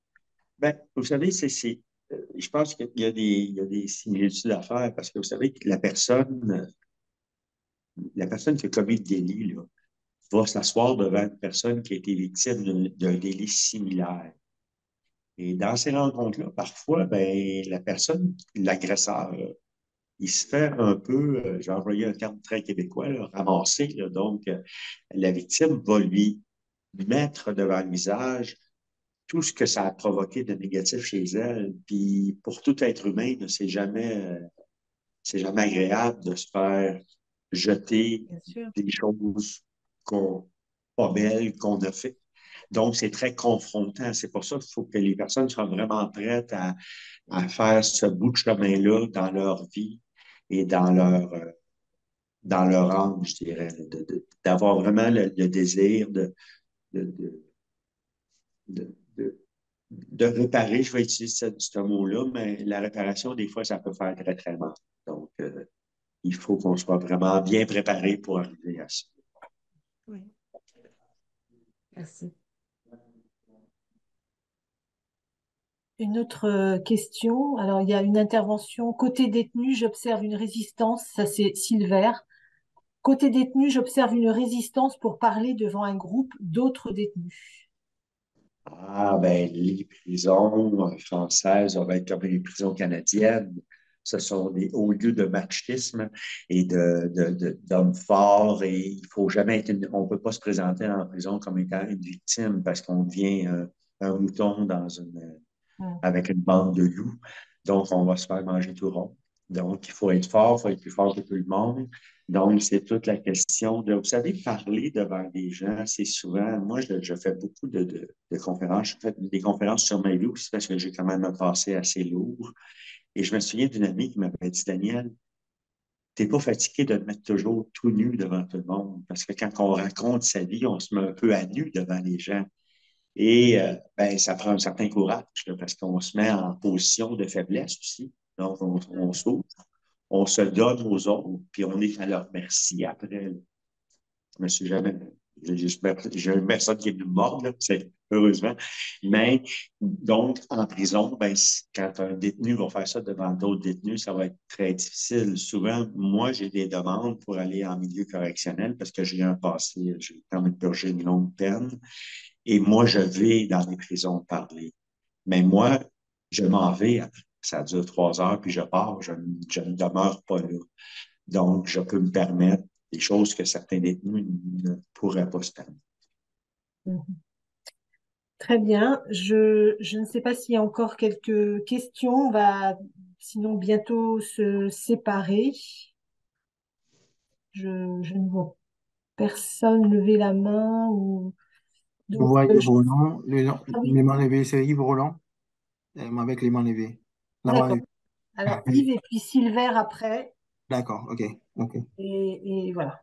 Ben, vous savez, je pense il y a des similitudes à faire parce que vous savez que la personne qui a commis le délit, là, va s'asseoir devant une personne qui a été victime d'un délit similaire. Et dans ces rencontres-là, parfois, ben, l'agresseur, il se fait un peu, j'ai employé un terme très québécois, là, ramasser. Là. Donc, la victime va lui mettre devant le visage tout ce que ça a provoqué de négatif chez elle. Puis, pour tout être humain, c'est jamais agréable de se faire jeter Bien sûr. des choses pas belles qu'on a fait. Donc, c'est très confrontant. C'est pour ça qu'il faut que les personnes soient vraiment prêtes à faire ce bout de chemin-là dans leur vie et dans leur âme, je dirais, d'avoir vraiment le désir de, de, de, de, de réparer. Je vais utiliser ce mot-là, mais la réparation, des fois, ça peut faire très, très mal. Donc, il faut qu'on soit vraiment bien préparé pour arriver à ça. Oui, merci. Une autre question. Alors, il y a une intervention. Côté détenu, j'observe une résistance. Ça, c'est Silver. Côté détenu, j'observe une résistance pour parler devant un groupe d'autres détenus. Ah, ben, les prisons françaises doivent être comme les prisons canadiennes. Ce sont des hauts lieux de machisme et d'hommes forts et il faut jamais on peut pas se présenter en prison comme étant une victime parce qu'on devient un mouton Hmm. avec une bande de loups. Donc, on va se faire manger tout rond. Donc, il faut être fort, il faut être plus fort que tout le monde. Donc, c'est toute la question de, vous savez, parler devant des gens, c'est souvent, moi, je fais beaucoup de conférences, je fais des conférences sur ma vie aussi parce que j'ai quand même un passé assez lourd. Et je me souviens d'une amie qui m'avait dit, Daniel, t'es pas fatigué de te mettre toujours tout nu devant tout le monde parce que quand on raconte sa vie, on se met un peu à nu devant les gens. Et ben, ça prend un certain courage là, parce qu'on se met en position de faiblesse aussi. Donc, on s'ouvre, on se donne aux autres, puis on est à leur merci après. Là. Je me suis jamais. J'ai une personne qui est venue me mordre, là, heureusement. Mais donc, en prison, ben, quand un détenu va faire ça devant d'autres détenus, ça va être très difficile. Souvent, moi, j'ai des demandes pour aller en milieu correctionnel parce que j'ai un passé, j'ai quand même purgé une longue peine. Et moi, je vais dans les prisons parler. Mais moi, je m'en vais après. Ça dure 3 heures, puis je pars. Je ne demeure pas là. Donc, je peux me permettre des choses que certains détenus ne pourraient pas se permettre. Mhm. Très bien. Je ne sais pas s'il y a encore quelques questions. On va sinon bientôt se séparer. Je ne vois personne lever la main ou Je donc vois Yves je... Roland, Ah oui, les mains levées, c'est Yves Roland, avec les mains levées. La main d'accord. levée. Alors Yves et puis Silver après D'accord, ok, ok. et voilà.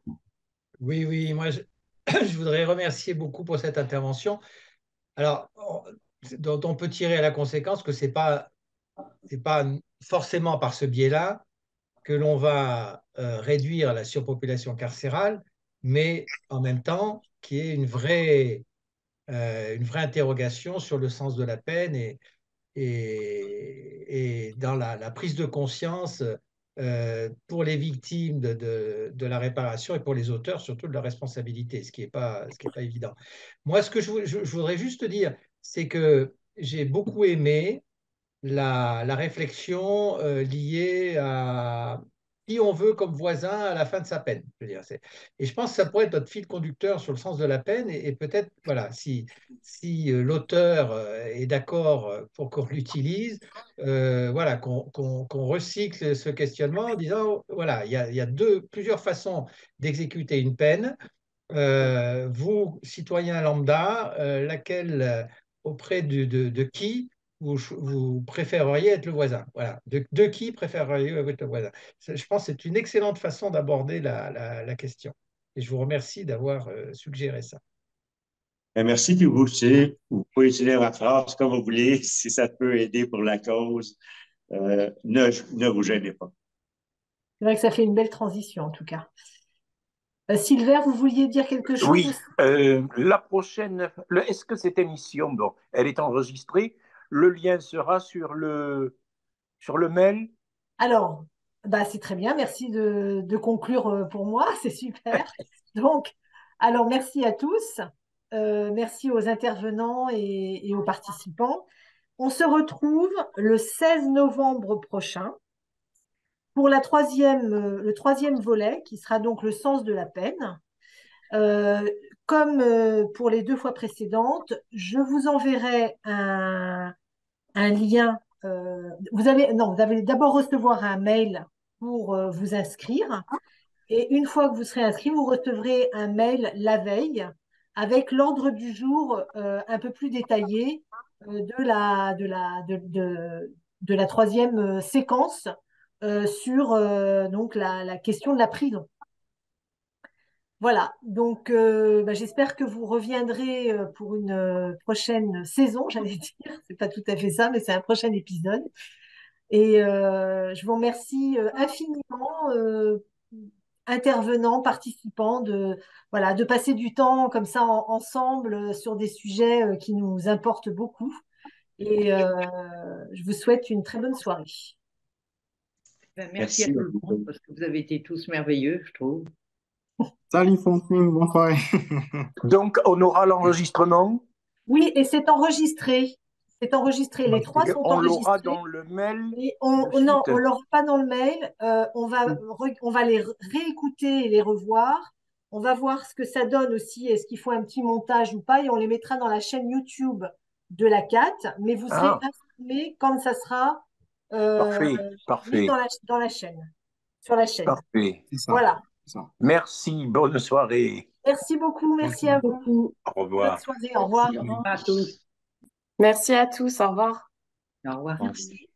Oui, oui, moi, je voudrais remercier beaucoup pour cette intervention. Alors, dont on peut tirer à la conséquence que c'est pas forcément par ce biais-là que l'on va réduire la surpopulation carcérale, mais en même temps, qui est une vraie interrogation sur le sens de la peine et dans la prise de conscience pour les victimes de la réparation et pour les auteurs surtout de la responsabilité, ce qui est pas évident. Moi, ce que je voudrais juste dire, c'est que j'ai beaucoup aimé la réflexion liée à qui on veut comme voisin à la fin de sa peine. Je veux dire, et je pense que ça pourrait être notre fil conducteur sur le sens de la peine et peut-être, voilà, si l'auteur est d'accord pour qu'on l'utilise, voilà, qu'on recycle ce questionnement en disant, voilà, il y a plusieurs façons d'exécuter une peine. Vous, citoyen lambda, laquelle, auprès de qui vous préféreriez être le voisin. Voilà. De qui préféreriez-vous être le voisin? Je pense que c'est une excellente façon d'aborder la question. Et je vous remercie d'avoir suggéré ça. Merci, puis vous pouvez utiliser la phrase comme vous voulez, si ça peut aider pour la cause, ne vous gênez pas. C'est vrai que ça fait une belle transition, en tout cas. Sylvain, vous vouliez dire quelque chose Oui, aussi? la prochaine, est-ce que cette émission, bon, elle est enregistrée, le lien sera sur le mail? Alors, bah, c'est très bien, merci de conclure pour moi, c'est super. Donc, alors merci à tous, merci aux intervenants et aux participants. On se retrouve le 16 novembre prochain pour le troisième volet, qui sera donc le sens de la peine. Comme pour les 2 fois précédentes, je vous enverrai un lien. Vous allez d'abord recevoir un mail pour vous inscrire. Et une fois que vous serez inscrit, vous recevrez un mail la veille avec l'ordre du jour un peu plus détaillé de la troisième séquence sur donc la question de la prison. Voilà, donc bah, j'espère que vous reviendrez pour une prochaine saison, j'allais dire. C'est pas tout à fait ça, mais c'est un prochain épisode. Et je vous remercie infiniment, intervenants, participants, voilà, de passer du temps comme ça ensemble sur des sujets qui nous importent beaucoup. Et je vous souhaite une très bonne soirée. Merci à tout le monde parce que vous avez été tous merveilleux, je trouve. Salut Francine, bonne soirée. Donc, on aura l'enregistrement. Oui, et c'est enregistré. C'est enregistré. Les 3 sont On enregistrés. l'aura dans le mail. Et non, on ne l'aura pas dans le mail. On va les réécouter et les revoir. On va voir ce que ça donne aussi. Est-ce qu'il faut un petit montage ou pas? Et on les mettra dans la chaîne YouTube de la CAT. Mais vous serez informés quand ça sera Parfait. mis dans la chaîne, sur la chaîne. Parfait. Voilà. Merci, bonne soirée. Merci beaucoup. Merci à vous. Au revoir. Bonne soirée. Au revoir. Au revoir à tous. Merci à tous. Au revoir. Au revoir. Merci.